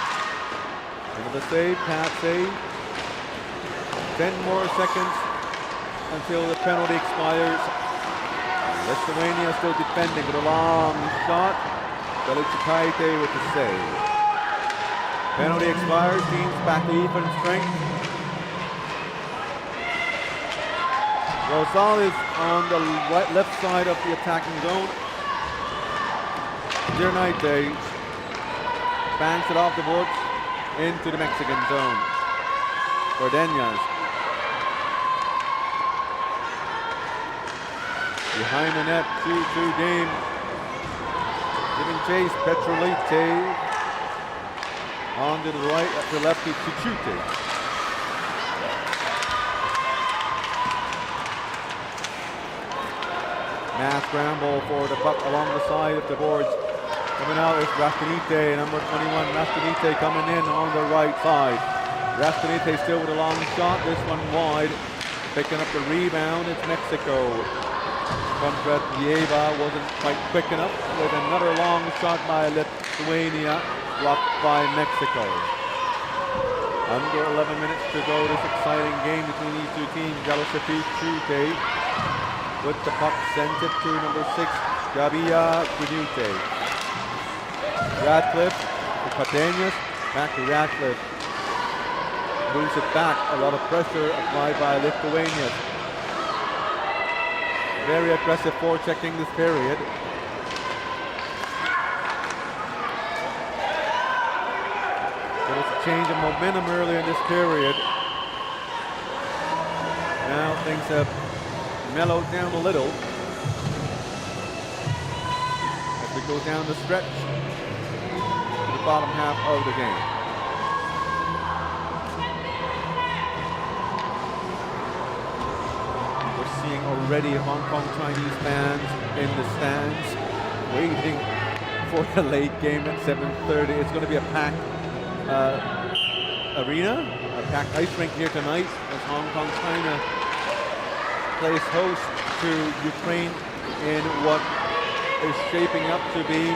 Another save, pass save. 10 more seconds until the penalty expires. Lithuania still defending with a long shot. Bilichenkaite with the save. Penalty expires, teams back to even strength. Rosales on the left side of the attacking zone. Dirnaite banks it off the boards into the Mexican zone. Ordeñas. Behind the net, 2-2 game. Giving chase, Petrolite. On to the right, at the left to Chute. Mass scramble for the puck along the side of the boards. Coming out is Rastanite, number 21. Rastanite coming in on the right side. Rastanite still with a long shot. This one wide. Picking up the rebound. It's Mexico. WWIIB wasn't quite quick enough with another long shot by Lithuania. Blocked by Mexico. Under 11 minutes to go. This exciting game between these two teams. Galoshafi Chute with the puck sent it to number 6, Gabia Quinute. Radcliffe to Cadenas, back to Radcliffe. Moves it back, a lot of pressure applied by Lithuania. Very aggressive forechecking this period. There was a change of momentum earlier in this period. Now things have mellowed down a little as we go down the stretch to the bottom half of the game. We're seeing already Hong Kong Chinese fans in the stands waiting for the late game at 7:30. It's going to be a packed arena, a packed ice rink here tonight as Hong Kong China plays host to Ukraine in what is shaping up to be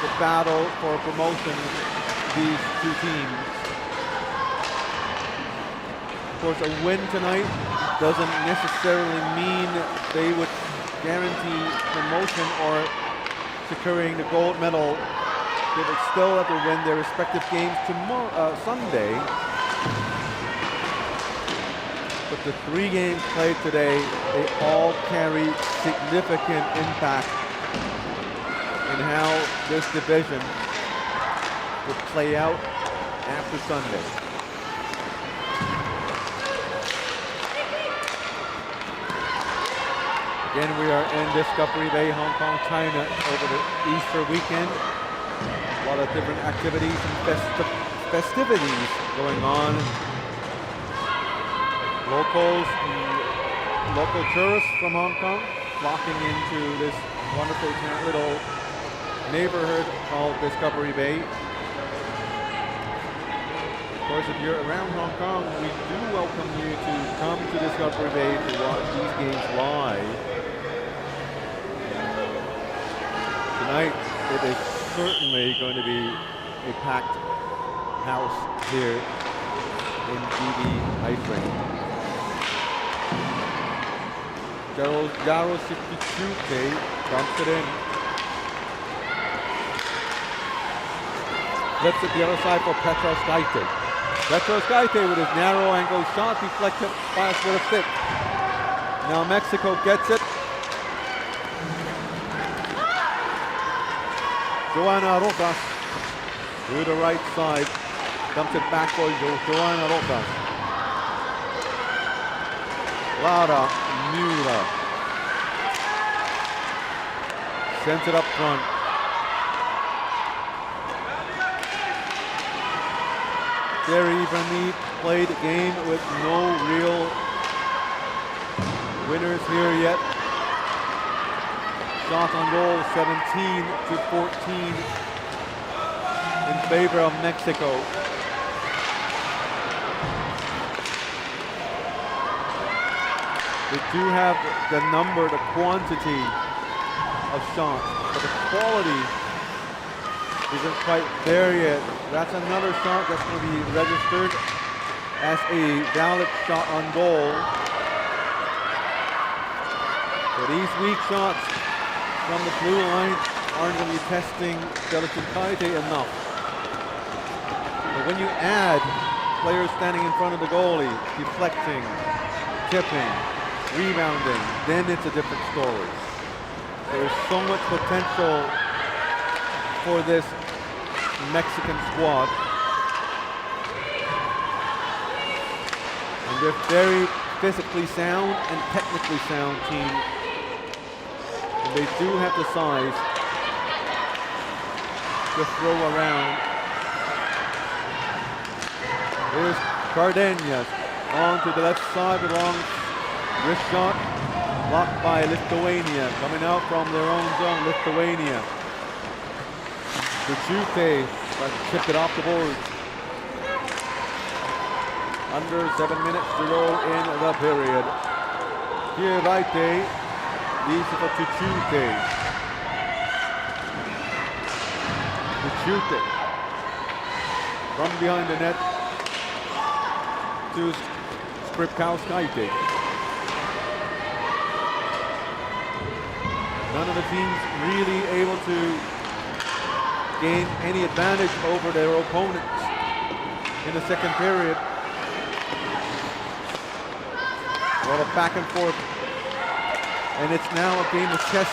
the battle for promotion, these two teams. Of course, a win tonight doesn't necessarily mean they would guarantee promotion or securing the gold medal. They would still have to win their respective games tomorrow, Sunday. But the 3 games played today, they all carry significant impact in how this division would play out after Sunday. Again, we are in Discovery Bay, Hong Kong, China over the Easter weekend. A lot of different activities and festivities going on. Locals, local tourists from Hong Kong flocking into this wonderful little neighborhood called Discovery Bay. Of course, if you're around Hong Kong, we do welcome you to come to Discovery Bay to watch these games live. Tonight, it is certainly going to be a packed house here in WWIIB. Jaro Shikichuke dumps it in. Flips it the other side for Petros Gaite. Petros Gaite with his narrow angle shot deflected by a foot of stick. Now Mexico gets it. Joanna Rojas to the right side. Dumps it back for Joanna Rojas. Lara Müller sends it up front. Very evenly played game with no real winners here yet. Shot on goal 17 to 14 in favor of Mexico. They do have the number, the quantity of shots, but the quality isn't quite there yet. That's another shot that's going to be registered as a valid shot on goal. So these weak shots from the blue line aren't going to be testing Kaite enough. But when you add players standing in front of the goalie, deflecting, tipping, rebounding, then it's a different story. There's so much potential for this Mexican squad. And they're very physically sound and technically sound team. And they do have the size to throw around. Here's Cardenas on to the left side with long wrist shot, blocked by Lithuania, coming out from their own zone, Lithuania. Duchute, but tipped it off the board. Under 7 minutes to go in the period. Here, Raite, leaves it for Duchute. Duchute, from behind the net to Skripkauskaite. None of the teams really able to gain any advantage over their opponents in the second period. A lot of back and forth. And it's now a game of chess.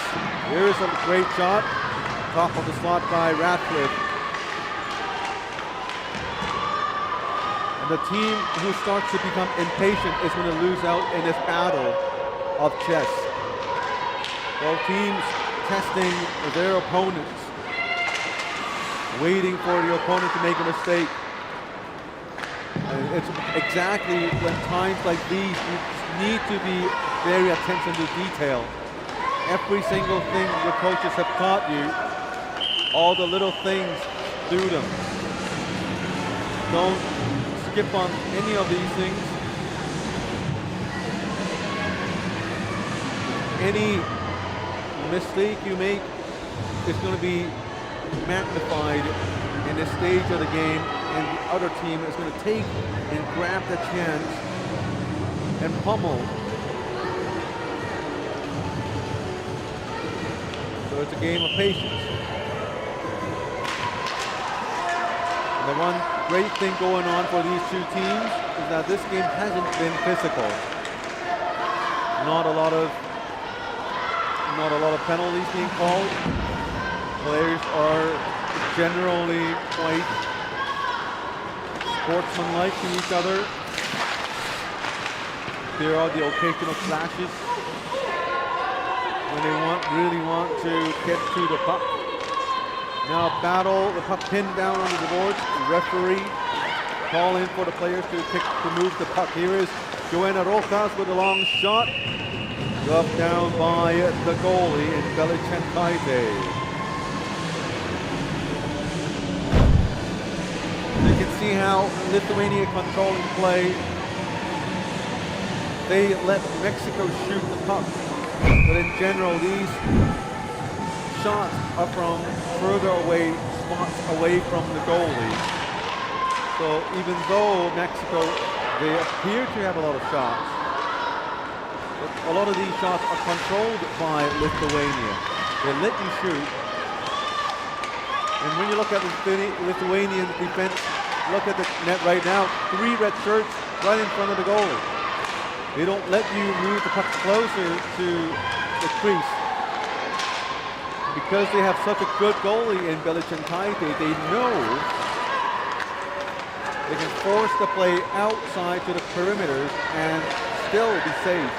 Here's a great shot. Top of the slot by Radcliffe. And the team who starts to become impatient is going to lose out in this battle of chess. Both teams testing their opponents, waiting for the opponent to make a mistake. And it's exactly when times like these, you need to be very attention to detail. Every single thing your coaches have taught you, all the little things, do them. Don't skip on any of these things. any mistake you make is going to be magnified in this stage of the game, and the other team is going to take and grab the chance and pummel. So it's a game of patience. And the one great thing going on for these two teams is that this game hasn't been physical. Not a lot of penalties being called. Players are generally quite sportsmanlike to each other. There are the occasional clashes when they really want to get to the puck. Now battle, the puck pinned down onto the boards. Referee calling for the players to move the puck. Here is Joanna Rojas with a long shot. Gloved down by the goalie in Belicentaite. You can see how Lithuania controlling play. They let Mexico shoot the puck. But in general, these shots are from further away, spots away from the goalie. So even though Mexico, they appear to have a lot of shots, but a lot of these shots are controlled by Lithuania. They let you shoot. And when you look at the Lithuanian defense, look at the net right now, 3 red shirts right in front of the goalie. They don't let you move the puck closer to the crease. Because they have such a good goalie in Belicentaite, they know they can force the play outside to the perimeters and still be safe.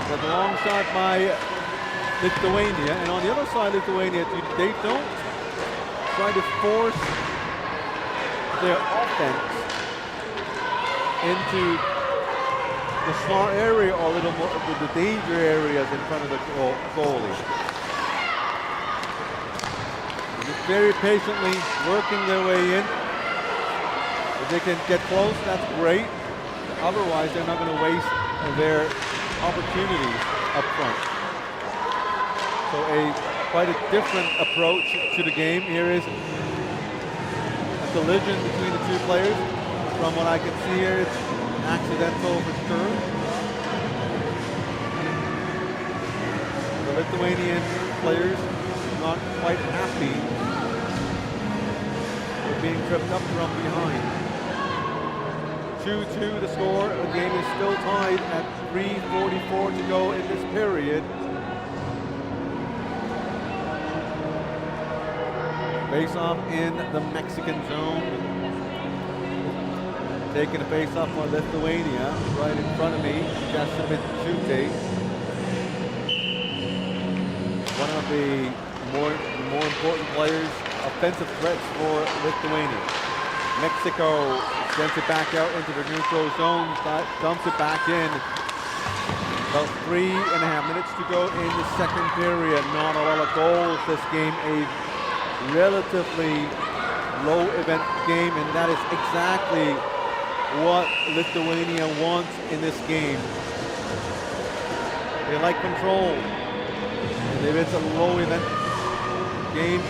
But the long shot by Lithuania, and on the other side, Lithuania, they don't try to force their offense into the small area or a little more the danger areas in front of the goalie. Just very patiently working their way in. If they can get close, that's great. Otherwise, they're not going to waste their opportunities up front. So quite a different approach to the game. Here is a collision between the two players. From what I can see here, it's accidental for sure. The Lithuanian players not quite happy with being tripped up from behind. 2-2 the score. The game is still tied at 3:44 to go in this period. Face-off in the Mexican zone. Taking a face-off for Lithuania right in front of me, Jasmine Chute. One of the more important players, offensive threats for Lithuania. Mexico sends it back out into the neutral zone, dumps it back in. About 3.5 minutes to go in the second period. Not a lot of goals this game. A relatively low event game, and that is exactly what Lithuania wants in this game. They like control. And if it's a low event game,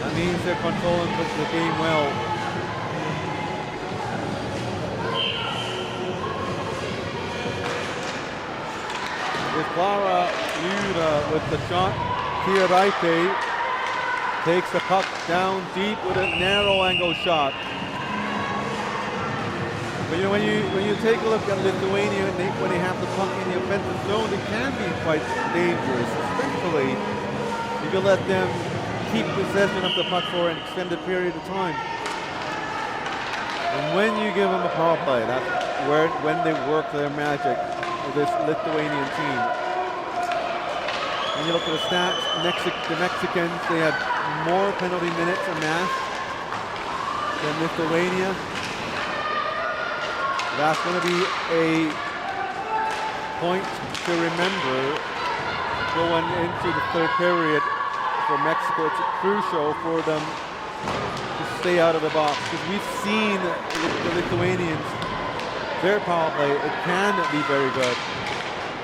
that means they're controlling the game well. With Clara Lura with the shot, Kieraite takes the puck down deep with a narrow angle shot. But you know, when you take a look at Lithuania, when they have the puck in the offensive zone, it can be quite dangerous, especially if you let them keep possession of the puck for an extended period of time. And when you give them a power play, that's when they work their magic with this Lithuanian team. When you look at the stats, the Mexicans, they have more penalty minutes amassed than Lithuania. That's going to be a point to remember going into the third period for Mexico. It's crucial for them to stay out of the box, because we've seen the Lithuanians their power play, it can be very good.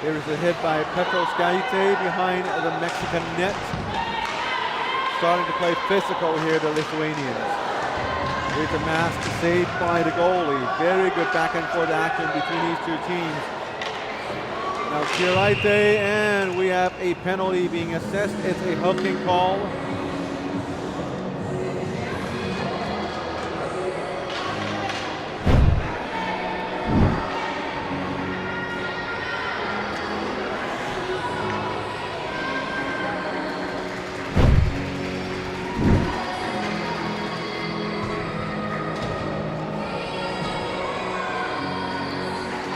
There is a hit by Petroskaite behind the Mexican net. Starting to play physical here, the Lithuanians. Here's a mask saved by the goalie. Very good back and forth action between these two teams. Now Kiraite, and we have a penalty being assessed. It's a hooking call.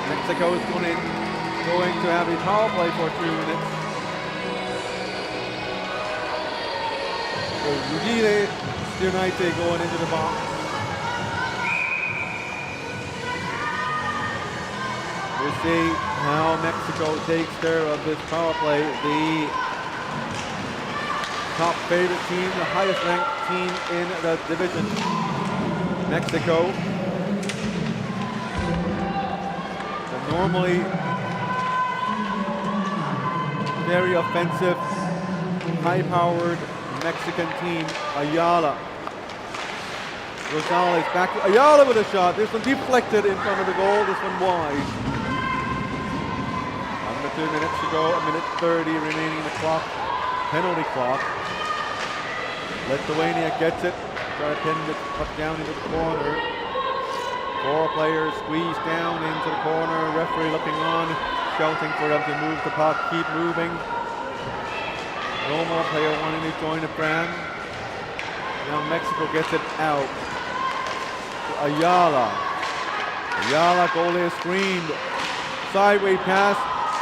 Mexico is going to have a power play for 2 minutes. So Ugile United going into the box. We'll see how Mexico takes care of this power play. The top favorite team, the highest ranked team in the division. Mexico. Normally very offensive, high-powered Mexican team. Ayala. Rosales back to Ayala with a shot. This one deflected in front of the goal. This one wide. Under 2 minutes to go. 1:30 remaining in the clock. Penalty clock. Lithuania gets it. Try to pin the puck down into the corner. 4 players squeezed down into the corner. Referee looking on, shouting for them to move the puck, keep moving. No more player wanting to join the pram. Now Mexico gets it out. Ayala. Ayala, goalie is screened. Sideways pass,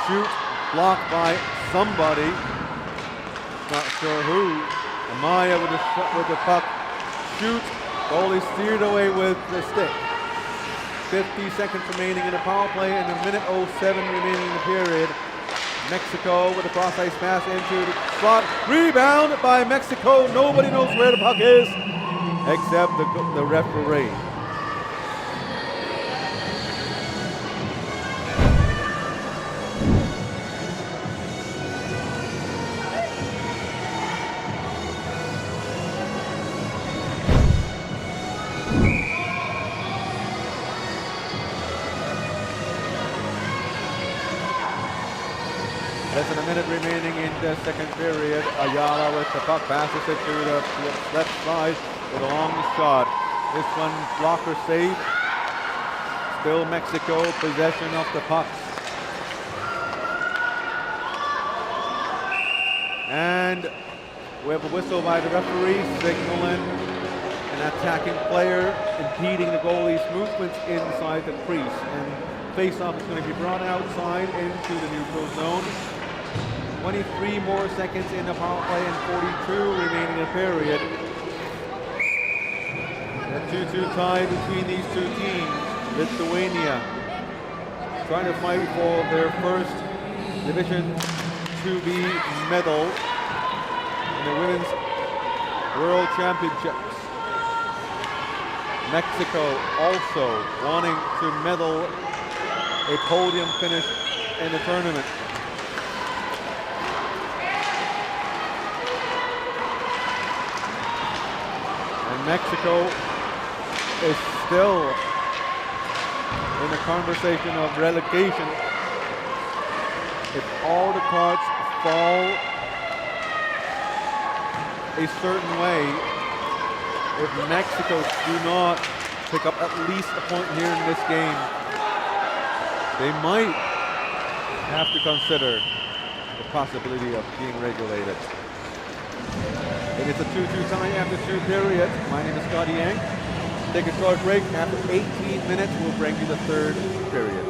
shoot, blocked by somebody. Not sure who. Amaya with the puck, shoot. Goalie steered away with the stick. 50 seconds remaining in the power play and 1:07 remaining in the period. Mexico with a cross-ice pass into the slot. Rebound by Mexico. Nobody knows where the puck is except the referee. Less than a minute remaining in the second period. Ayala with the puck, passes it to the left side with a long shot. This one blocker safe. Still Mexico possession of the puck. And we have a whistle by the referee signaling an attacking player impeding the goalie's movements inside the crease. And face-off is going to be brought outside into the neutral zone. 23 more seconds in the power play and 42 remaining in the period. A 2-2 tie between these two teams. Lithuania trying to fight for their first Division 2B medal in the Women's World Championships. Mexico also wanting to medal a podium finish in the tournament. Mexico is still in the conversation of relegation. If all the cards fall a certain way, if Mexico do not pick up at least a point here in this game, they might have to consider the possibility of being regulated. It is a 2-2 tie after 2 periods. My name is Scotty Yang. Take a short break. After 18 minutes, we'll bring you the 3rd period.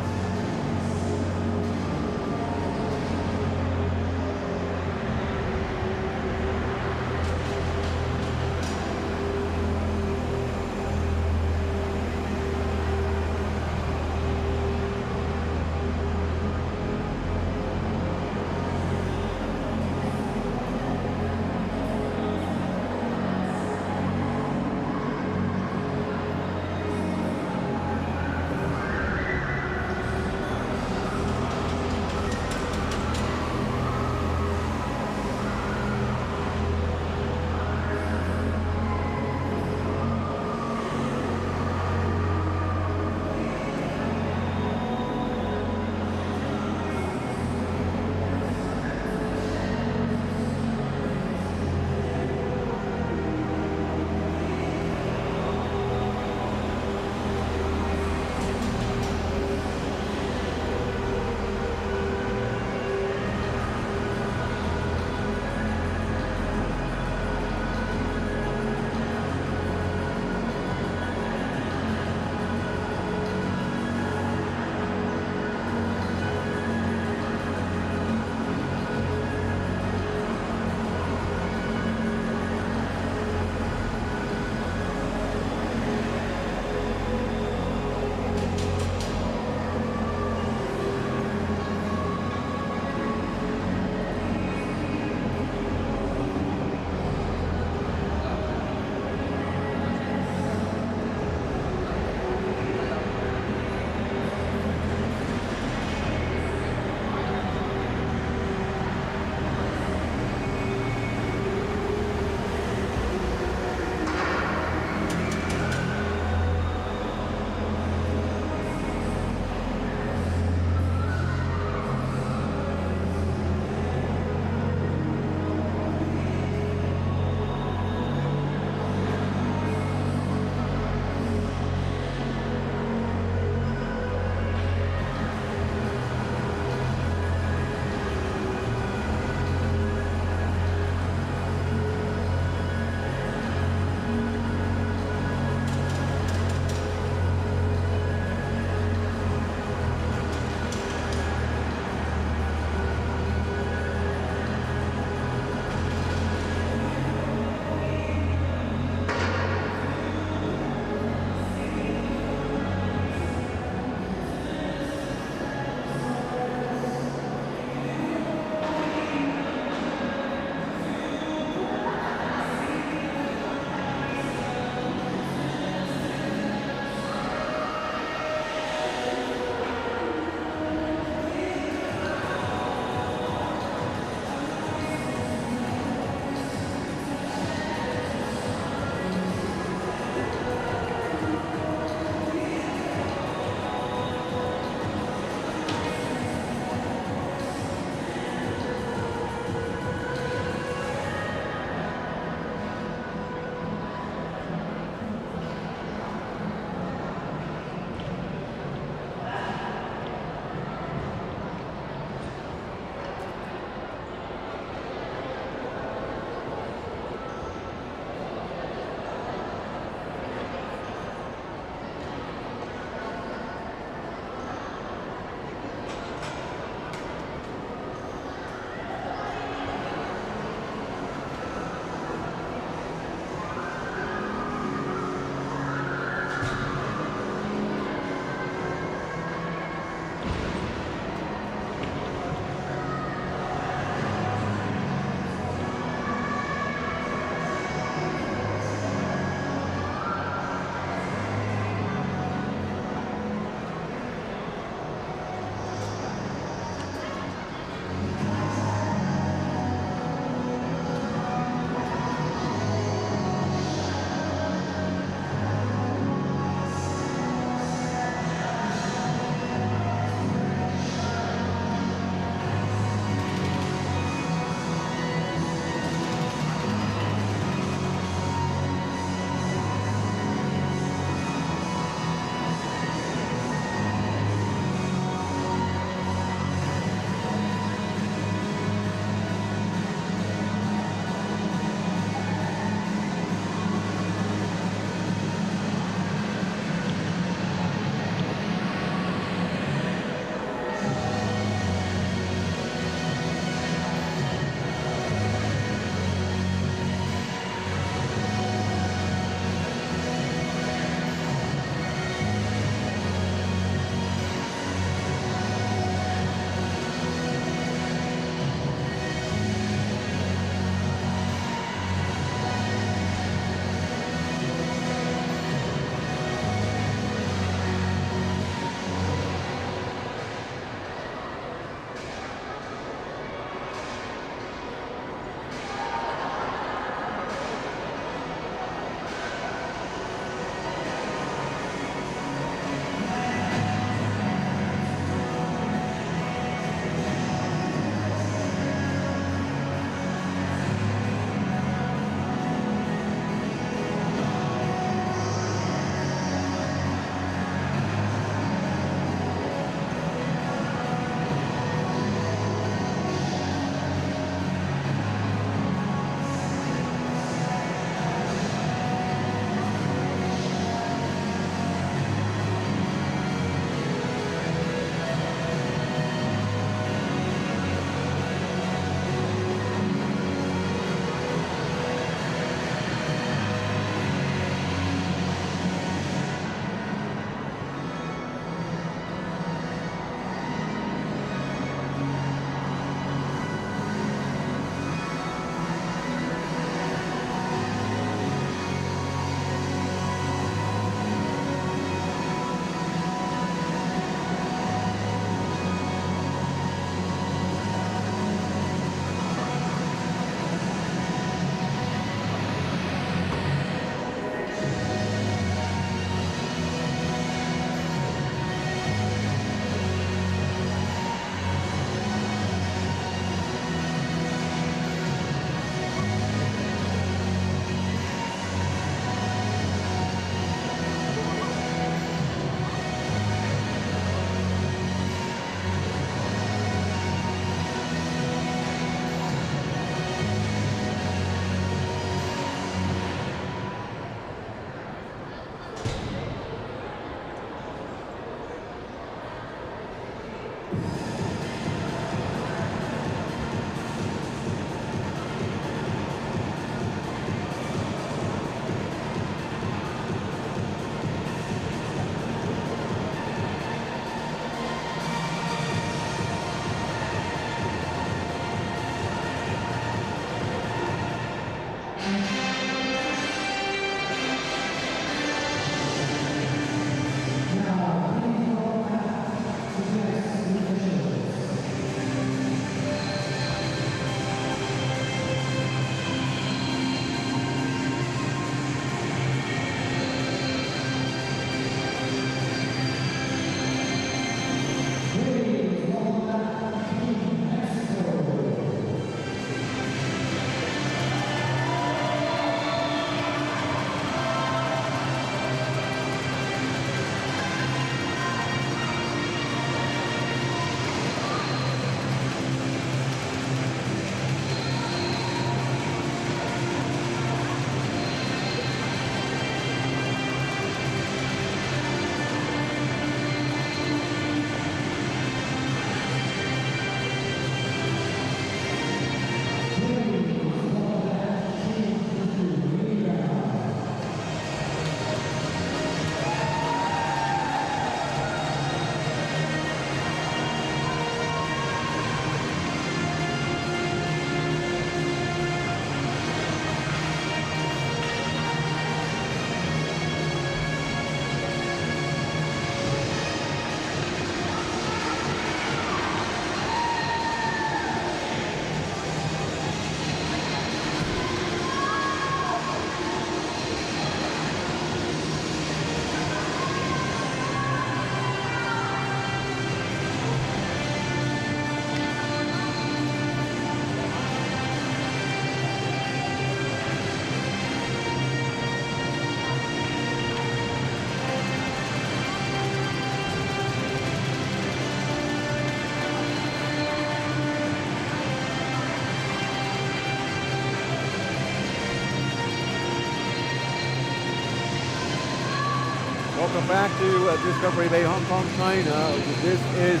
welcome back to Discovery Bay, Hong Kong, China. This is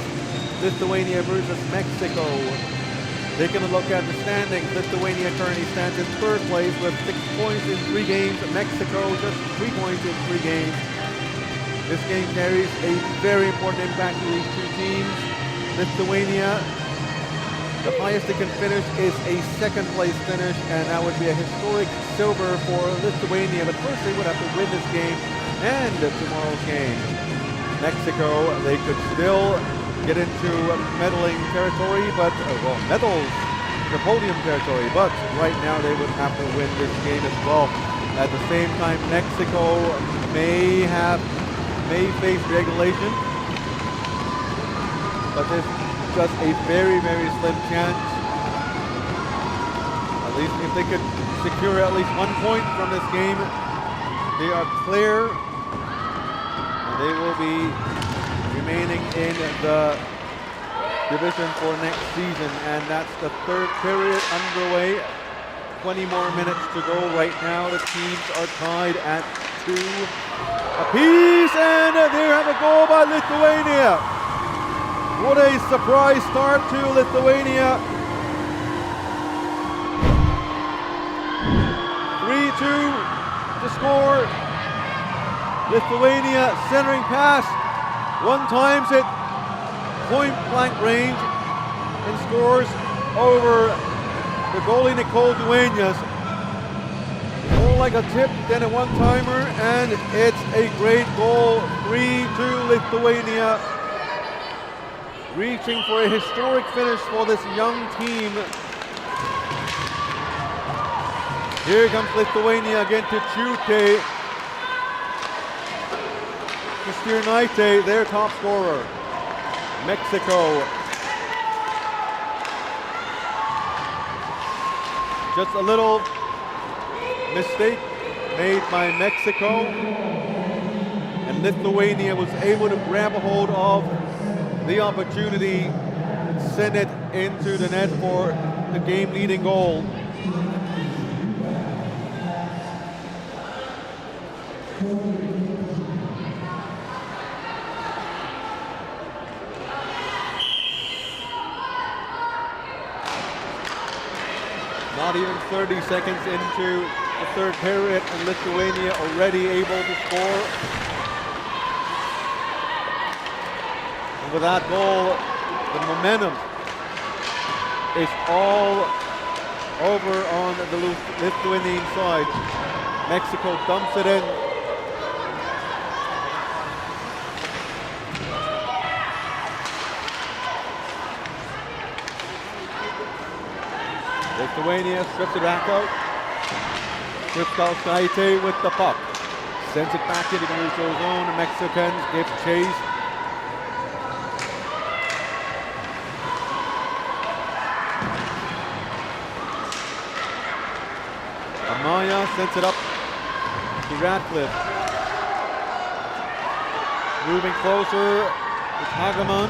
Lithuania versus Mexico. Taking a look at the standings, Lithuania currently stands in third place with 6 points in 3 games. Mexico just 3 points in 3 games. This game carries a very important impact to these two teams. Lithuania, the highest they can finish is a second place finish, and that would be a historic silver for Lithuania. But first they would have to win this game and tomorrow's game. Mexico, they could still get into medaling territory, but, medals, the podium territory, but right now they would have to win this game as well. At the same time, Mexico may face regulation, but there's just a very, very slim chance. At least if they could secure at least 1 point from this game, they are clear, and they will be remaining in the division for next season. And that's the third period underway. 20 more minutes to go right now. The teams are tied at 2 apiece, and there have a goal by Lithuania. What a surprise start to Lithuania. 3-2 to score. Lithuania centering pass. One times it point blank range and scores over the goalie Nicole Dueñas. More like a tip than a one-timer, and it's a great goal. 3-2 Lithuania, reaching for a historic finish for this young team. Here comes Lithuania again to Chute. Stirnaitė, their top scorer. Mexico. Just a little mistake made by Mexico, and Lithuania was able to grab a hold of the opportunity and send it into the net for the game-leading goal. Not even 30 seconds into the third period, and Lithuania already able to score. And with that goal, the momentum is all over on the Lithuanian side. Mexico dumps it in. Lithuania strips it back out. Stirnaitė with the puck. Sends it back into the neutral zone. The Mexicans give chase. Amaya sends it up to Radcliffe. Moving closer, it's Hageman,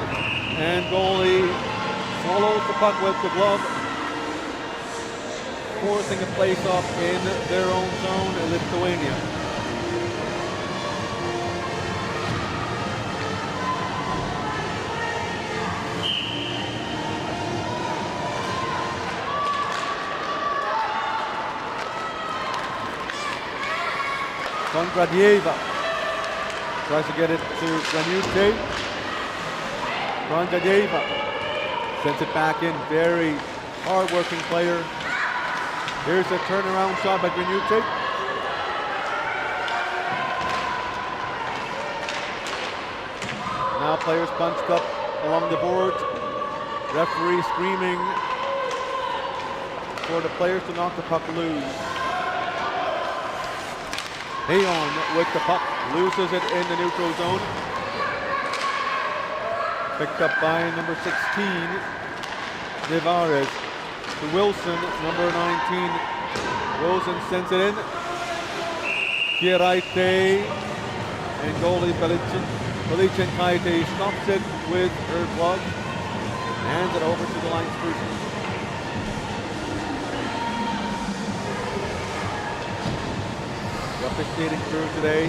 and goalie swallows the puck with the glove, forcing a place-off in their own zone, Lithuania. Kondradieva tries to get it to Granute. Kondradieva sends it back in, very hard-working player. Here's a turnaround shot by Granute. Now players bunched up along the boards. Referee screaming for the players to knock the puck loose. Heon with the puck, loses it in the neutral zone. Picked up by number 16, Nevares. To Wilson, number 19. Wilson sends it in. Kiraite and goalie Pelichenkaite stops it with her glove. Hands it over to the linesperson. The officiating crew today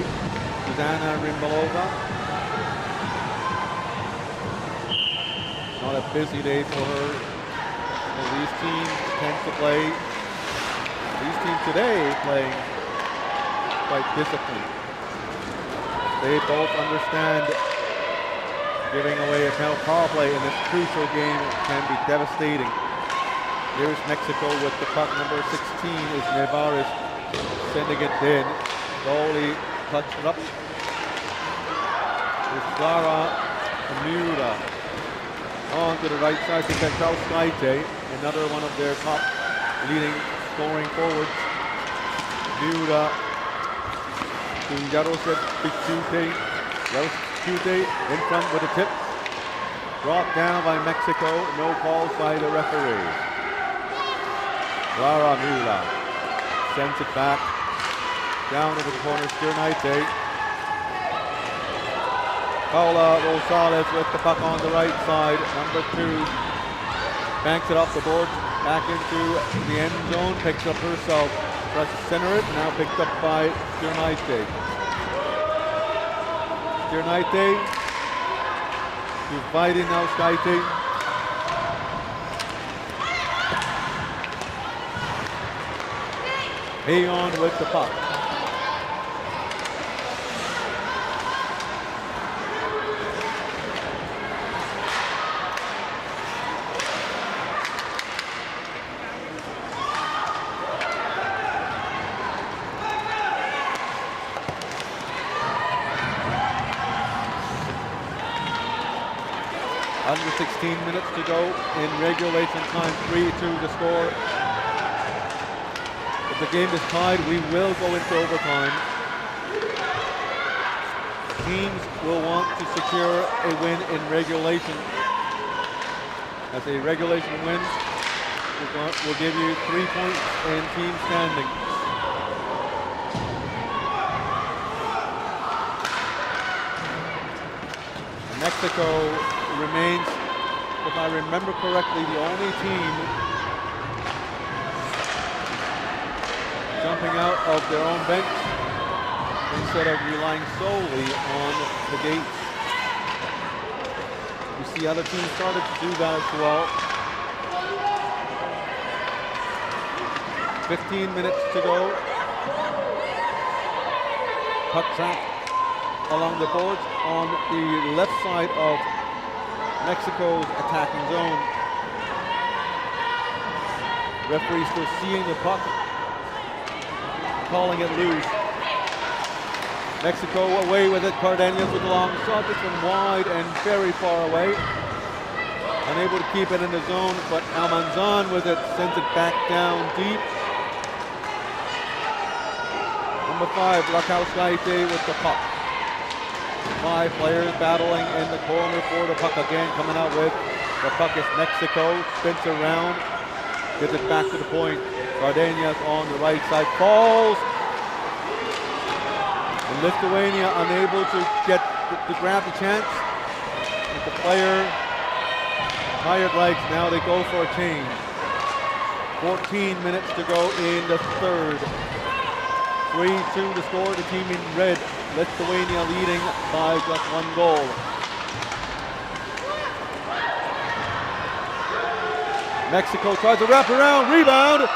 Susanna Rimbalova. Not a busy day for her. And these teams tend to play, these teams today playing quite disciplined. They both understand giving away a power play in this crucial game can be devastating. Here's Mexico with the puck. Number 16 is Nevares sending it in. Goalie touched it up. It's Clara Miura. On to the right side to Petrovskaite, another one of their top leading scoring forwards. Miura to Jaroslav Pichute. Pichute in front with a tip. Brought down by Mexico. No calls by the referee. Clara Miura sends it back. Down to the corner, Stiernaite. Paula Rosales with the puck on the right side. Number 2 banks it off the board, back into the end zone, picks it up herself. Tries to center it, now picked up by Stiernaite. Stiernaite to Vaidinauskaite. Hayon with the puck. Under 16 minutes to go in regulation time, 3-2 the score. If the game is tied, we will go into overtime. Teams will want to secure a win in regulation. As a regulation win will give you 3 points in team standing. Mexico remains, if I remember correctly, the only team jumping out of their own bench instead of relying solely on the gates. You see other teams started to do that as well. 15 minutes to go. Puck trap along the boards on the left side of Mexico's attacking zone. Referee still seeing the puck, calling it loose. Mexico away with it. Cardenas with a long shot. This one wide and very far away. Unable to keep it in the zone, but Almanzan with it sends it back down deep. Number 5, Rakauskaite with the puck. 5 players battling in the corner for the puck again, coming out with the puck is Mexico, spins around, gets it back to the point. Cardenas on the right side, falls. And Lithuania unable to get to grab the chance. With the player tired legs, now they go for a change. 14 minutes to go in the third. 3-2 to score, the team in red. Lithuania leading by just 1 goal. Mexico tries to wrap around, rebound.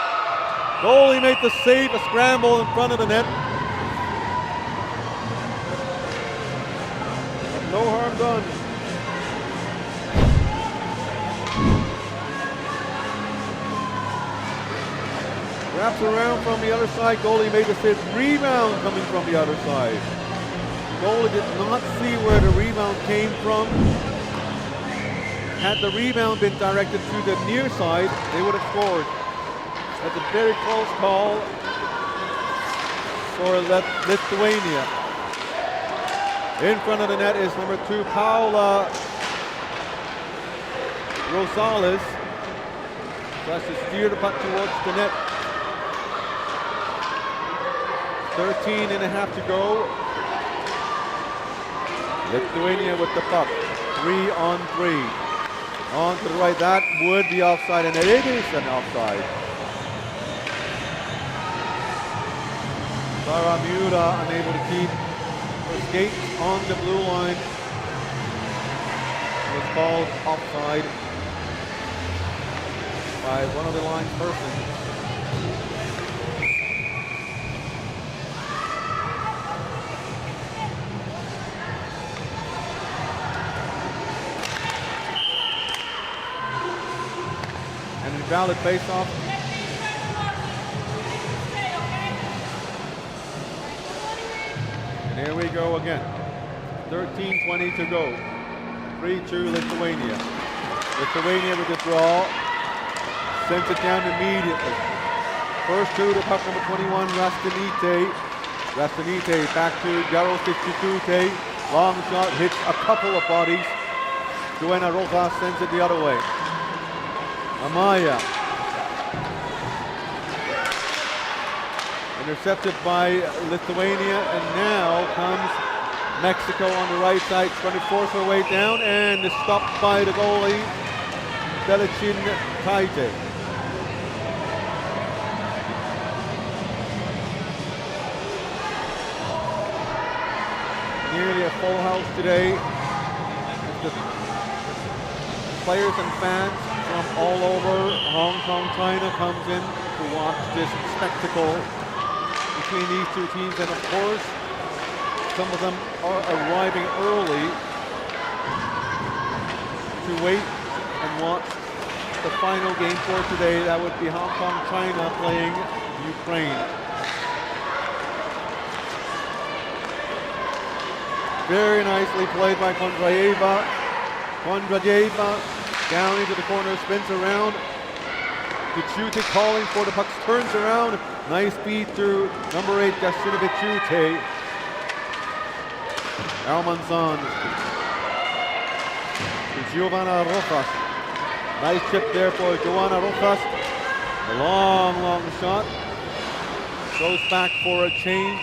Goalie made the save, a scramble in front of the net. But no harm done. Wraps around from the other side, goalie made the save, rebound coming from the other side. Goalie did not see where the rebound came from. Had the rebound been directed to the near side, they would have scored. That's a very close call for Lithuania. In front of the net is number 2, Paula Rosales. Tries to steer the puck towards the net. 13 and a half to go. Lithuania with the puck. 3-on-3. On to the right, that would be offside, and it is an offside. Clara Miura unable to keep skate on the blue line was called offside by one of the line persons. And an invalid face-off. And here we go again. 13:20 to go. 3-2 Lithuania. Lithuania with the draw. Sends it down immediately. First to the puck, number 21, Rastanite. Rastanite back to Garo Fichikute. Long shot, hits a couple of bodies. Joanna Rojas sends it the other way. Amaya. Intercepted by Lithuania, and now comes Mexico on the right side, trying to force her way down, and is stopped by the goalie, Belicin Kaite. Nearly a full house today. The players and fans from all over Hong Kong, China comes in to watch this spectacle between these two teams, and of course some of them are arriving early to wait and watch the final game for today. That would be Hong Kong, China playing Ukraine. Very nicely played by Kondraeva. Kondraeva down into the corner, spins around. Vichute calling for the puck, turns around. Nice feed through number 8, Justina Vichute. Almanzon to Giovanna Rojas. Nice chip there for Giovanna Rojas. A long shot. Goes back for a change.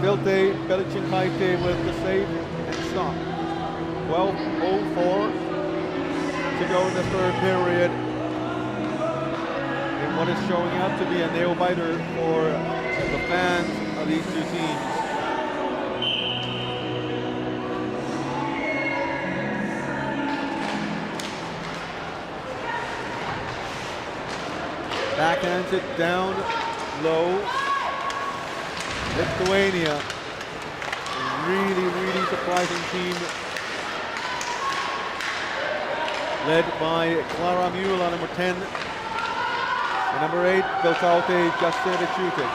Vilte Belicin Kaite with the save and stop. 12:04 to go in the third period. And what is showing out to be a nail biter for the fans of these two teams. Backhands it down low. Lithuania, a really surprising team, led by Clara Mula, number 10, and number 8, Beltaute Jaseviciute.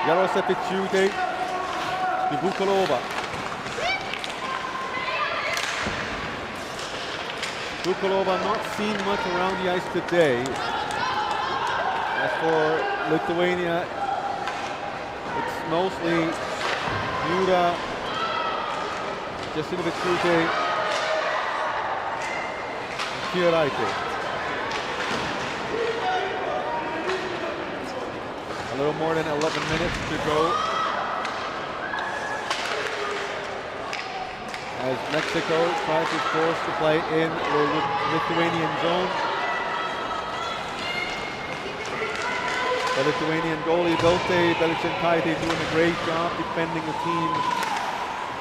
Jaroseviciute to Bukolova. Bukolova not seen much around the ice today. As for Lithuania, it's mostly Yuda, Justina Vichute, and Kieraite. A little more than 11 minutes to go as Mexico tries to force to play in the Lithuanian zone. The Lithuanian goalie Vilte Belicin Kaite doing a great job defending the team,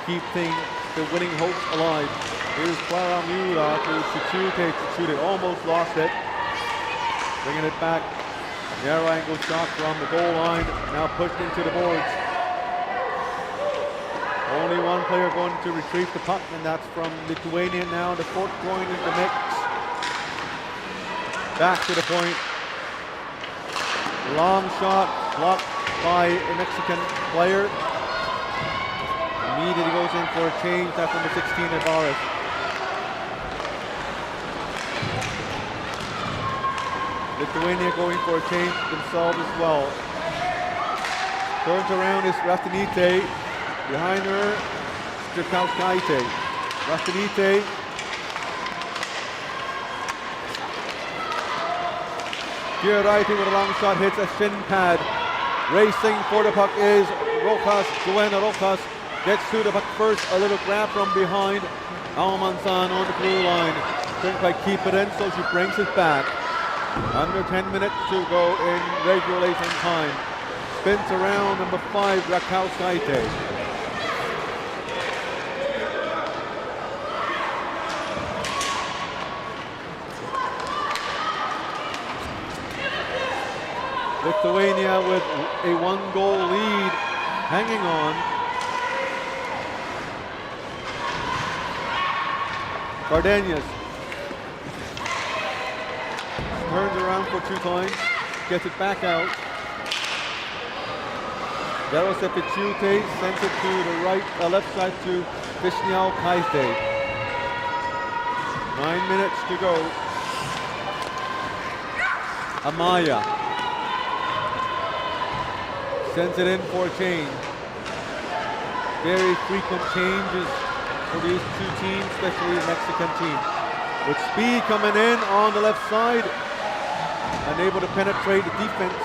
keeping the winning hopes alive. Here's Clara Mura to Chichute, almost lost it. Bringing it back. Narrow angle shot from the goal line, now pushed into the boards. Only one player going to retrieve the puck, and that's from Lithuania now. The fourth going in the mix. Back to the point. Long shot blocked by a Mexican player. Immediately goes in for a change. That's number 16, Ibarez. Lithuania going for a change themselves as well. Turns around is Rastanite. Behind her, Strikauskaite. Rastanite. Kieraite with a long shot, hits a shin pad. Racing for the puck is Rojas, Joanna Rojas. Gets to the puck first, a little grab from behind. Almanzon on the blue line. Couldn't quite keep it in, so she brings it back. Under 10 minutes to go in regulation time. Spins around number 5, Rakauskaite. Lithuania with a 1-goal lead, hanging on. Gardenius turns around for 2 times, gets it back out. Jarosepichute sends it to the left side to Vishnyaw Kaiste. 9 minutes to go. Amaya sends it in for a change. Very frequent changes for these 2 teams, especially the Mexican team. With speed coming in on the left side, unable to penetrate the defense.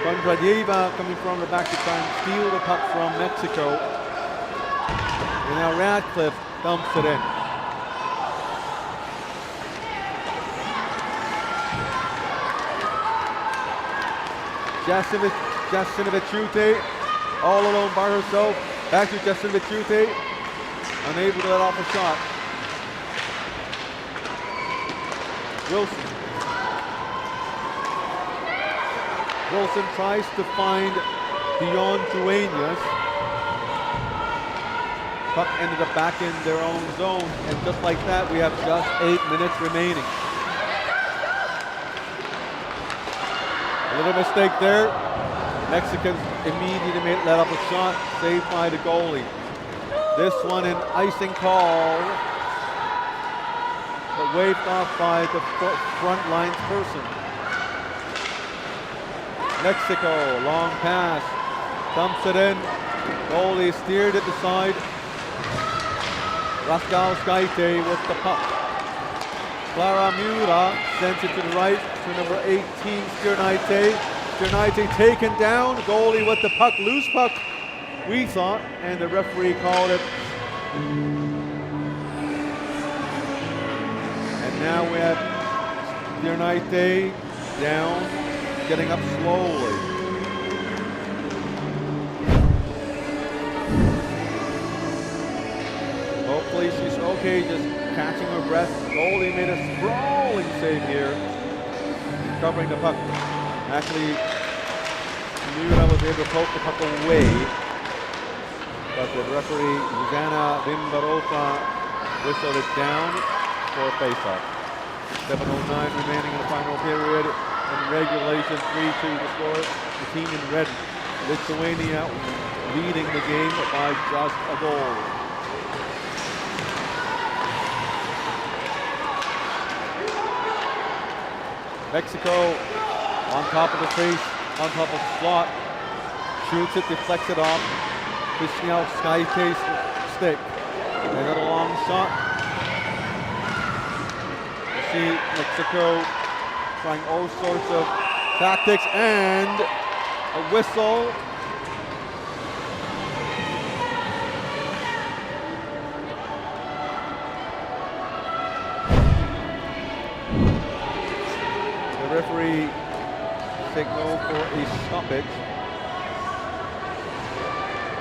Kondradieva coming from the back to try and steal the puck from Mexico. And now Radcliffe dumps it in. Jasinovic all alone by herself. Back to Jasinovic, unable to let off a shot. Wilson tries to find beyond Duenas. Puck ended up back in their own zone, and just like that, we have just 8 minutes remaining. A little mistake there. Mexicans immediately let up a shot, saved by the goalie. This one an icing call, but waved off by the front line's person. Mexico, long pass, dumps it in. Goalie steered it aside. Rakauskaite with the puck. Clara Miura sends it to the right to number 18, Stjernaite. Stjernaite taken down. Goalie with the puck, loose puck, we thought, and the referee called it. And now we have Stjernaite down, getting up slowly. Hopefully she's okay, just catching her breath. Goalie made a sprawling save here, covering the puck. Actually, Miura was able to poke the puck away, but the referee, Zuzana Bimbarota, whistled it down for a face-off. 7:09 remaining in the final period. In regulation, 3-2 to score. The team in red, Lithuania, leading the game by just a goal. Mexico on top of the face, on top of the slot, shoots it, deflects it off. Vishnyaw Kaite's stick. They got a long shot. You see Mexico trying all sorts of tactics, and a whistle. The referee signaled for a stoppage,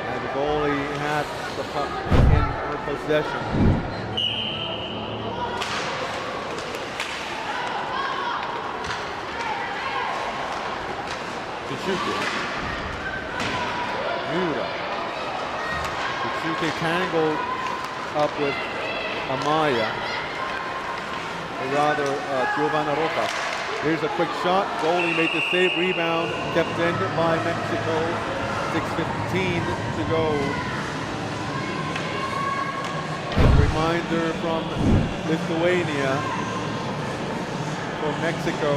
and the goalie had the puck in her possession. Miura. Tsuke tangled up with Amaya, or rather Giovanna Roca. Here's a quick shot. Goalie made the save. Rebound kept in by Mexico. 6:15 to go. A reminder from Lithuania for Mexico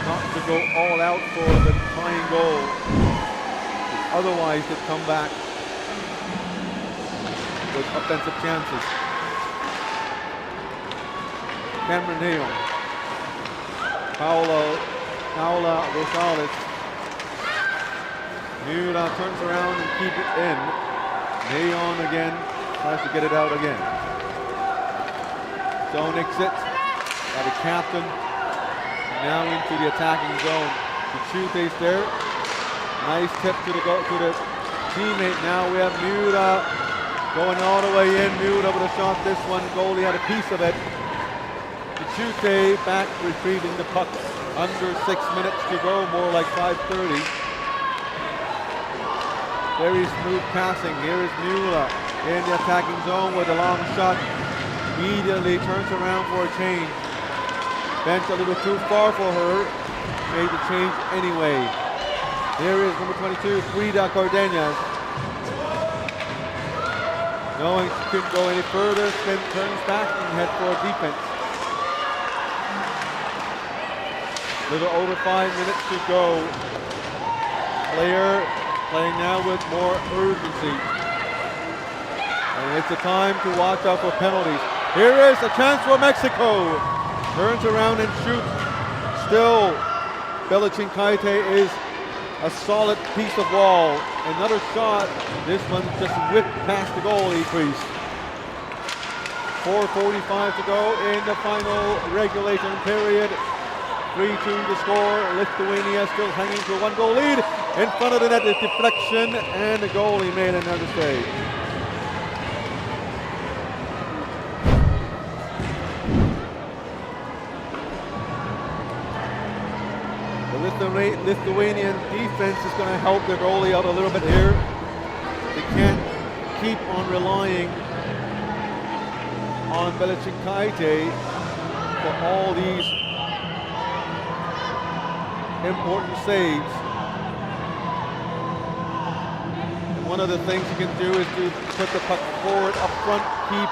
not to go all out for the tying goal. Otherwise, they'd come back with offensive chances. Cameron Neon. Paula Rosales. Miura turns around and keeps it in. Neon again tries to get it out again. Zone exit by the captain. Now into the attacking zone. Tuchute's there. Nice tip to the teammate. Now we have Miura going all the way in. Miura with a shot. This one, goalie had a piece of it. Tuchute back retrieving the puck. Under 6 minutes to go, more like 5:30. Very smooth passing. Here is Miura in the attacking zone with a long shot. Immediately turns around for a change. Bent a little too far for her. Made the change anyway. Here is number 22, Frida Cardenas. Knowing she couldn't go any further, Spin turns back and head for defense. Little over 5 minutes to go. Player playing now with more urgency. And it's a time to watch out for penalties. Here is a chance for Mexico. Turns around and shoots. Still, Belichin Kaite is a solid piece of wall. Another shot. This one just whipped past the goalie crease. 4:45 to go in the final regulation period. 3-2 to score. Lithuania still hanging to a 1-goal lead. In front of the net is deflection, and the goalie made another save. The Lithuanian defense is going to help their goalie out a little bit here. They can't keep on relying on Belichin Kaite for all these important saves. And one of the things you can do is to put the puck forward up front, keep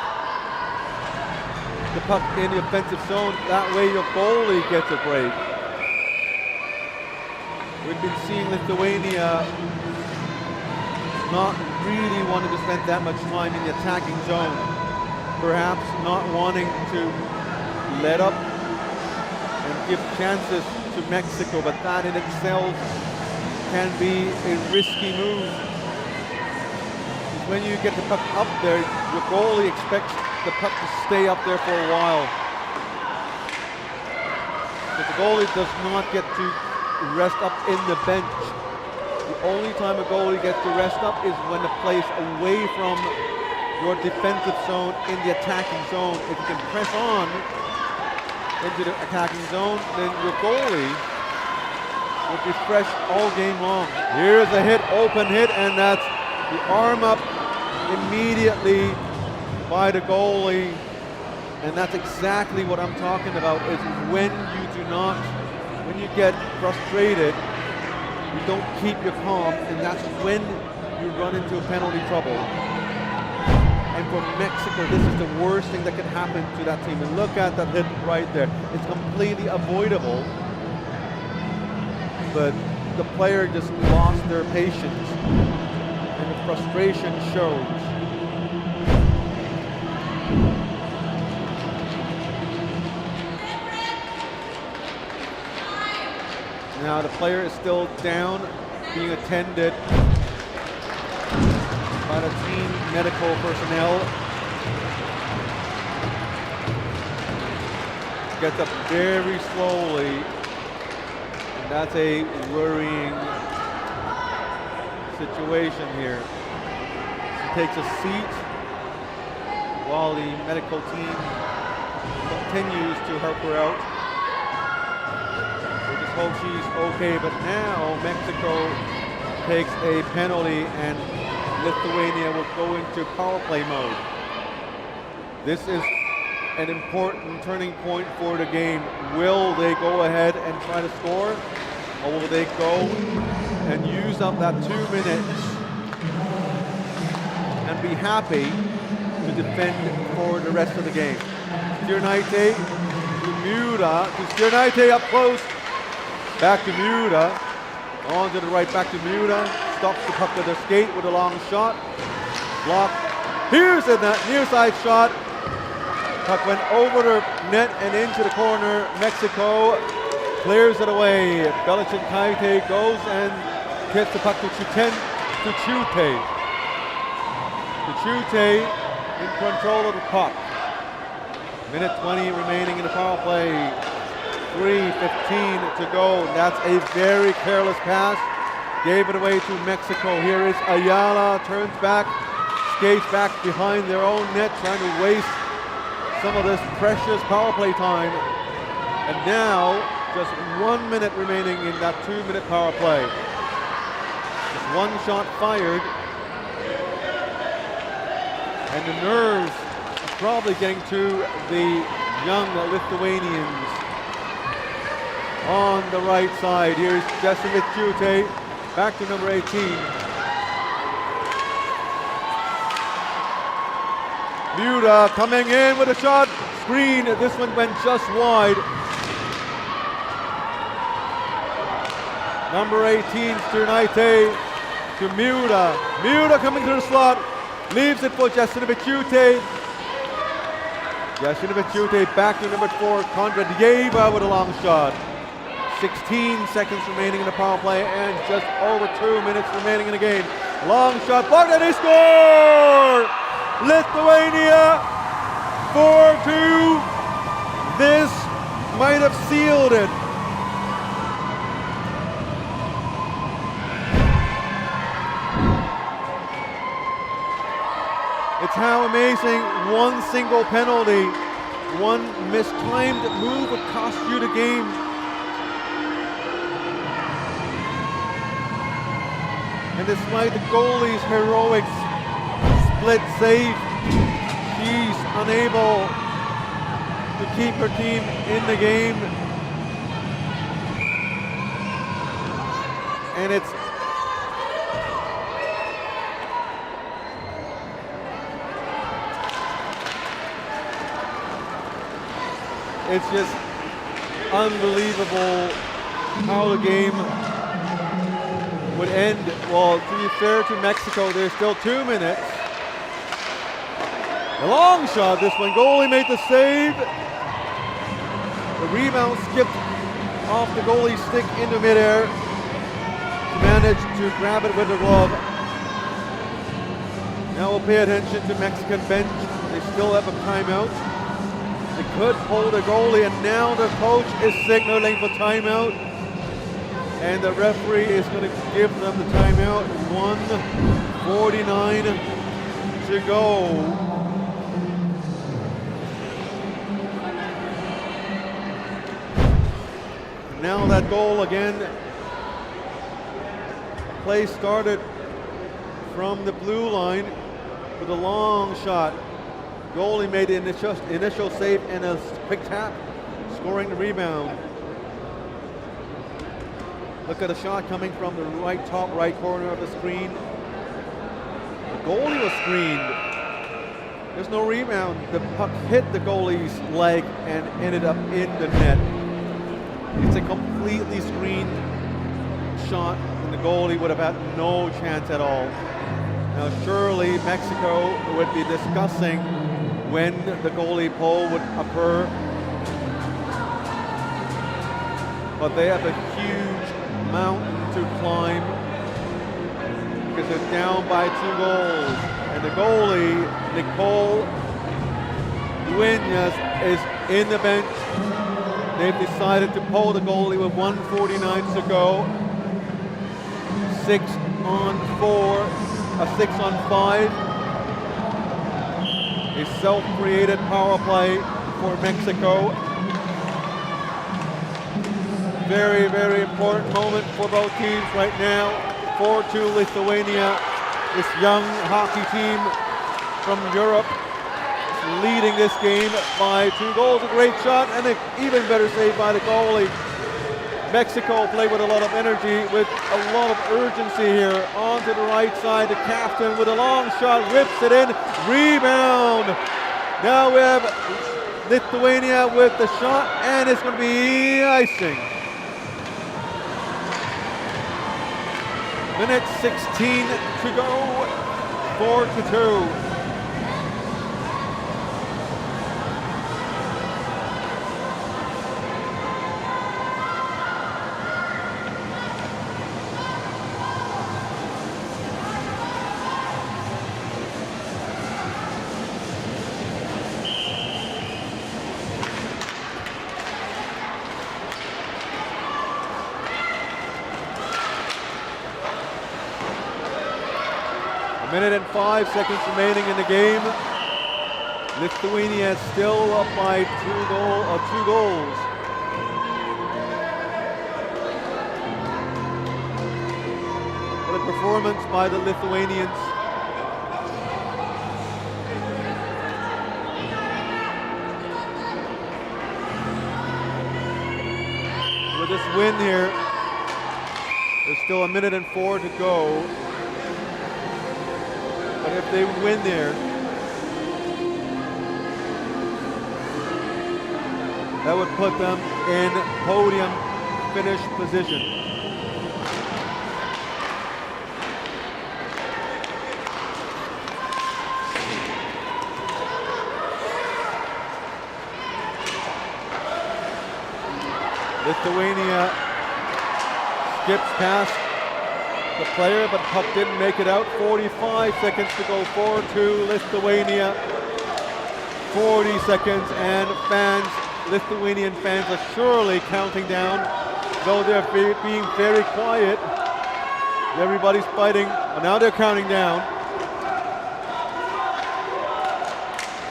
the puck in the offensive zone. That way your goalie gets a break. We've been seeing Lithuania not really wanting to spend that much time in the attacking zone. Perhaps not wanting to let up and give chances to Mexico, but that in itself can be a risky move. When you get the puck up there, your goalie expects the puck to stay up there for a while. But the goalie does not get to rest up in the bench. The only time a goalie gets to rest up is when the play is away from your defensive zone in the attacking zone. If you can press on into the attacking zone, then your goalie will be fresh all game long. Here's a hit, open hit, and that's the arm up immediately by the goalie. And that's exactly what I'm talking about, is when you get frustrated, you don't keep your calm, and that's when you run into penalty trouble. And for Mexico, this is the worst thing that can happen to that team. And look at that hit right there. It's completely avoidable, but the player just lost their patience, and the frustration shows. Now the player is still down, being attended by the team medical personnel. Gets up very slowly, and that's a worrying situation here. She takes a seat while the medical team continues to help her out. Hope she's okay, but now Mexico takes a penalty and Lithuania will go into power play mode. This is an important turning point for the game. Will they go ahead and try to score, or will they go and use up that 2 minutes and be happy to defend for the rest of the game? Stiernaite to Miura, up close. Back to Miura, on to the right, back to Miura, stops the puck with her skate with a long shot, block. Here's a near side shot, puck went over the net and into the corner. Mexico clears it away. Belichin Kaite goes and gets the puck to Tuchute. Tuchute in control of the puck. Minute 20 remaining in the power play. 3:15 to go. That's a very careless pass. Gave it away to Mexico. Here is Ayala, turns back, skates back behind their own net, trying to waste some of this precious power play time. And now, just 1 minute remaining in that 2-minute power play. Just one shot fired. And the nerves are probably getting to the young Lithuanians. On the right side, here's Jasinavičiūtė, back to number 18. Miura coming in with a shot, screen, this one went just wide. Number 18, Sternaite to Miura. Miura coming through the slot, leaves it for Jasinavičiūtė. Jasinavičiūtė back to number 4, Kondratyeva with a long shot. 16 seconds remaining in the power play and just over 2 minutes remaining in the game. Long shot, blocked, and they score! Lithuania 4-2. This might have sealed it. It's how amazing one single penalty, one mistimed move would cost you the game. And despite the goalie's heroic split save, she's unable to keep her team in the game. And it's just unbelievable how the game would end. Well, to be fair to Mexico, there's still 2 minutes. A long shot, this one. Goalie made the save. The rebound skipped off the goalie's stick into midair. Managed to grab it with the glove. Now we'll pay attention to Mexican bench. They still have a timeout. They could hold the goalie, and now the coach is signaling for timeout. And the referee is going to give them the timeout. 1:49 to go. Now that goal again. Play started from the blue line with a long shot. Goalie made the initial save and a quick tap, scoring the rebound. Look at the shot coming from the top right corner of the screen. The goalie was screened. There's no rebound. The puck hit the goalie's leg and ended up in the net. It's a completely screened shot, and the goalie would have had no chance at all. Now surely Mexico would be discussing when the goalie pull would occur. But they have a huge mountain to climb because they're down by 2 goals. And the goalie, Nicole Duenas, is in the bench. They've decided to pull the goalie with 1:49 to go. 6-on-4, a 6-on-5. A self-created power play for Mexico. Very, very important moment for both teams right now. 4-2 Lithuania, this young hockey team from Europe, leading this game by 2 goals. A great shot and an even better save by the goalie. Mexico played with a lot of energy, with a lot of urgency here. Onto the right side, the captain with a long shot, whips it in, rebound. Now we have Lithuania with the shot, and it's going to be icing. Minute 16 to go, 4-2. 45 seconds remaining in the game. Lithuania still up by two goals. What a performance by the Lithuanians. With this win here, there's still 1:04 to go. But if they win there, that would put them in podium finish position. Lithuania skips past the player, but puck didn't make it out. 45 seconds to go. 4-2 Lithuania. 40 seconds, and Lithuanian fans are surely counting down, though they're being very quiet. Everybody's fighting, and now they're counting down.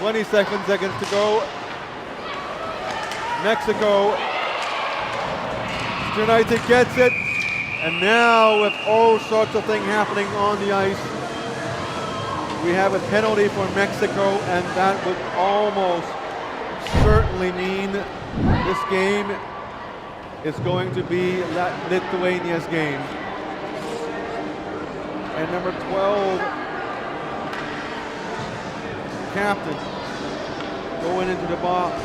27 seconds to go. Mexico United gets it, and now with all sorts of things happening on the ice, we have a penalty for Mexico, and that would almost certainly mean this game is going to be Lithuania's game. And number 12, captain, going into the box.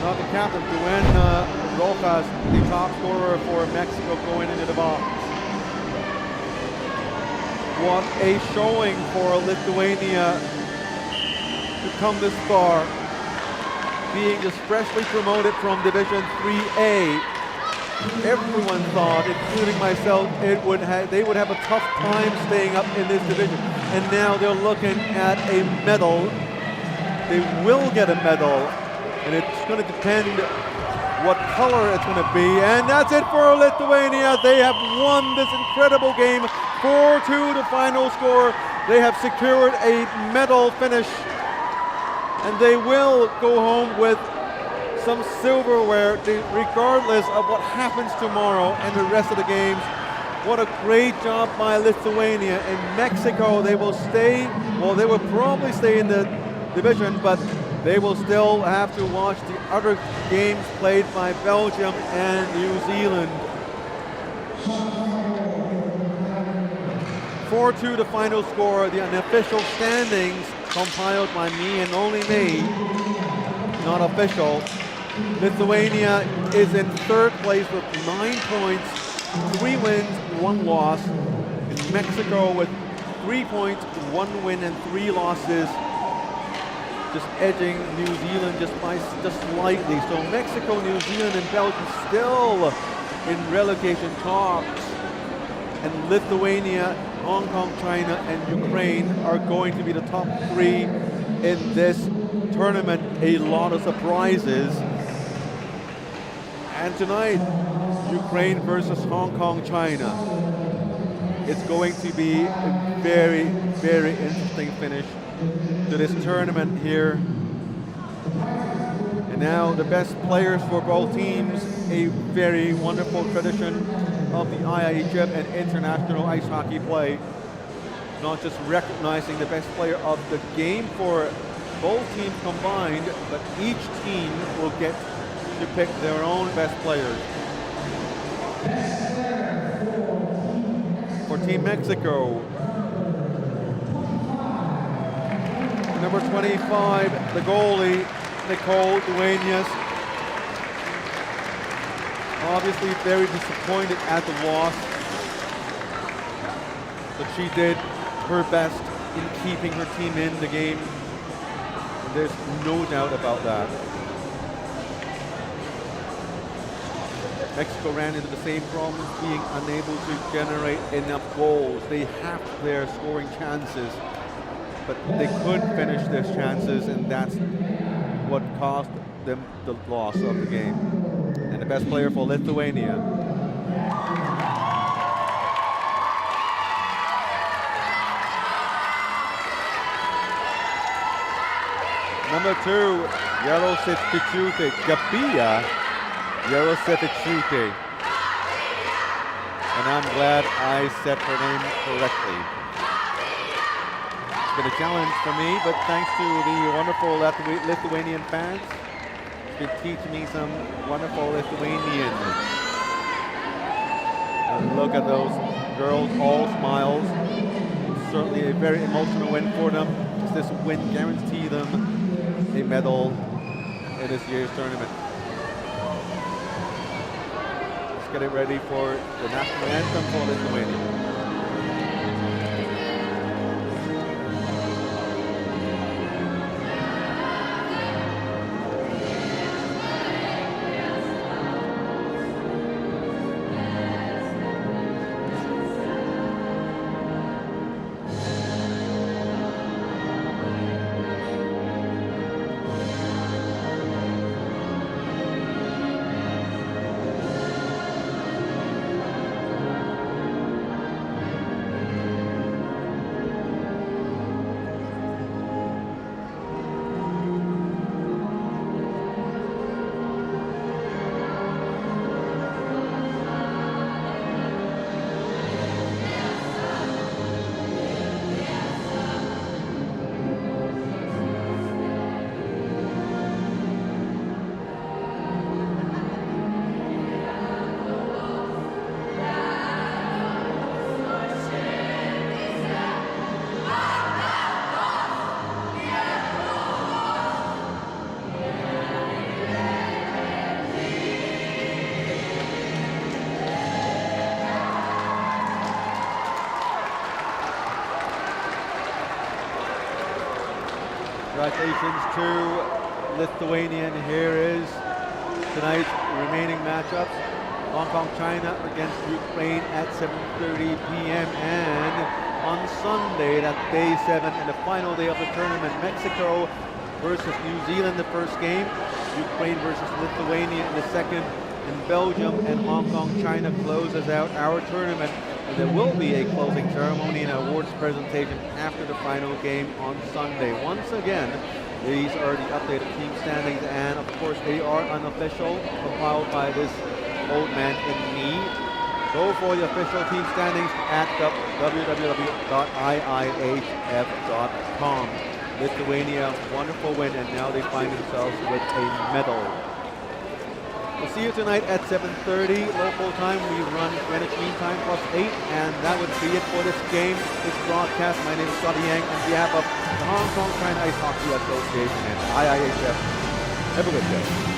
Not the captain, Duen Rojas, the top scorer for Mexico, going into the box. What a showing for Lithuania to come this far, being just freshly promoted from Division 3A. Everyone thought, including myself, they would have a tough time staying up in this division. And now they're looking at a medal. They will get a medal. And it's going to depend what color it's going to be. And that's it for Lithuania. They have won this incredible game. 4-2 the final score. They have secured a medal finish. And they will go home with some silverware regardless of what happens tomorrow and the rest of the games. What a great job by Lithuania. In Mexico, they will stay, well, they will probably stay in the division, but they will still have to watch the other games played by Belgium and New Zealand. 4-2 the final score. The unofficial standings compiled by me and only me, not official. Lithuania is in third place with 9 points, 3 wins, 1 loss. In Mexico with 3 points, 1 win and 3 losses. Just edging New Zealand just slightly. So Mexico, New Zealand, and Belgium still in relegation talks. And Lithuania, Hong Kong, China, and Ukraine are going to be the top 3 in this tournament. A lot of surprises. And tonight, Ukraine versus Hong Kong, China. It's going to be a very, very interesting finish to this tournament here. And now the best players for both teams, a very wonderful tradition of the IIHF and international ice hockey play. Not just recognizing the best player of the game for both teams combined, but each team will get to pick their own best players. For Team Mexico, number 25, the goalie, Nicole Duenas. Obviously very disappointed at the loss, but she did her best in keeping her team in the game. And there's no doubt about that. Mexico ran into the same problems, being unable to generate enough goals. They have their scoring chances, but they couldn't finish their chances, and that's what cost them the loss of the game. And the best player for Lithuania, Number 2, Yarosevchute, Gabia Yarosevchute. And I'm glad I said her name correctly. It's been a challenge for me, but thanks to the wonderful Lithuanian fans, it's been teaching me some wonderful Lithuanian. And look at those girls, all smiles. Certainly a very emotional win for them. This win guarantees them a medal in this year's tournament. Let's get it ready for the national anthem for Lithuania. Congratulations to Lithuania. And here is tonight's remaining matchups. Hong Kong, China against Ukraine at 7:30 p.m. And on Sunday, that's day 7 and the final day of the tournament, Mexico versus New Zealand, the first game. Ukraine versus Lithuania in the second. And Belgium and Hong Kong, China closes out our tournament. And there will be a closing ceremony and awards presentation after the final game on Sunday. Once again, these are the updated team standings, and of course they are unofficial, compiled by this old man in me. Go for the official team standings at www.iihf.com. Lithuania, wonderful win, and now they find themselves with a medal. We'll see you tonight at 7:30 local time. We run Greenwich Mean Time +8, and that would be it for this game, this broadcast. My name is Scotty Yang on behalf of the Hong Kong China Ice Hockey Association and IIHF. Have a good day.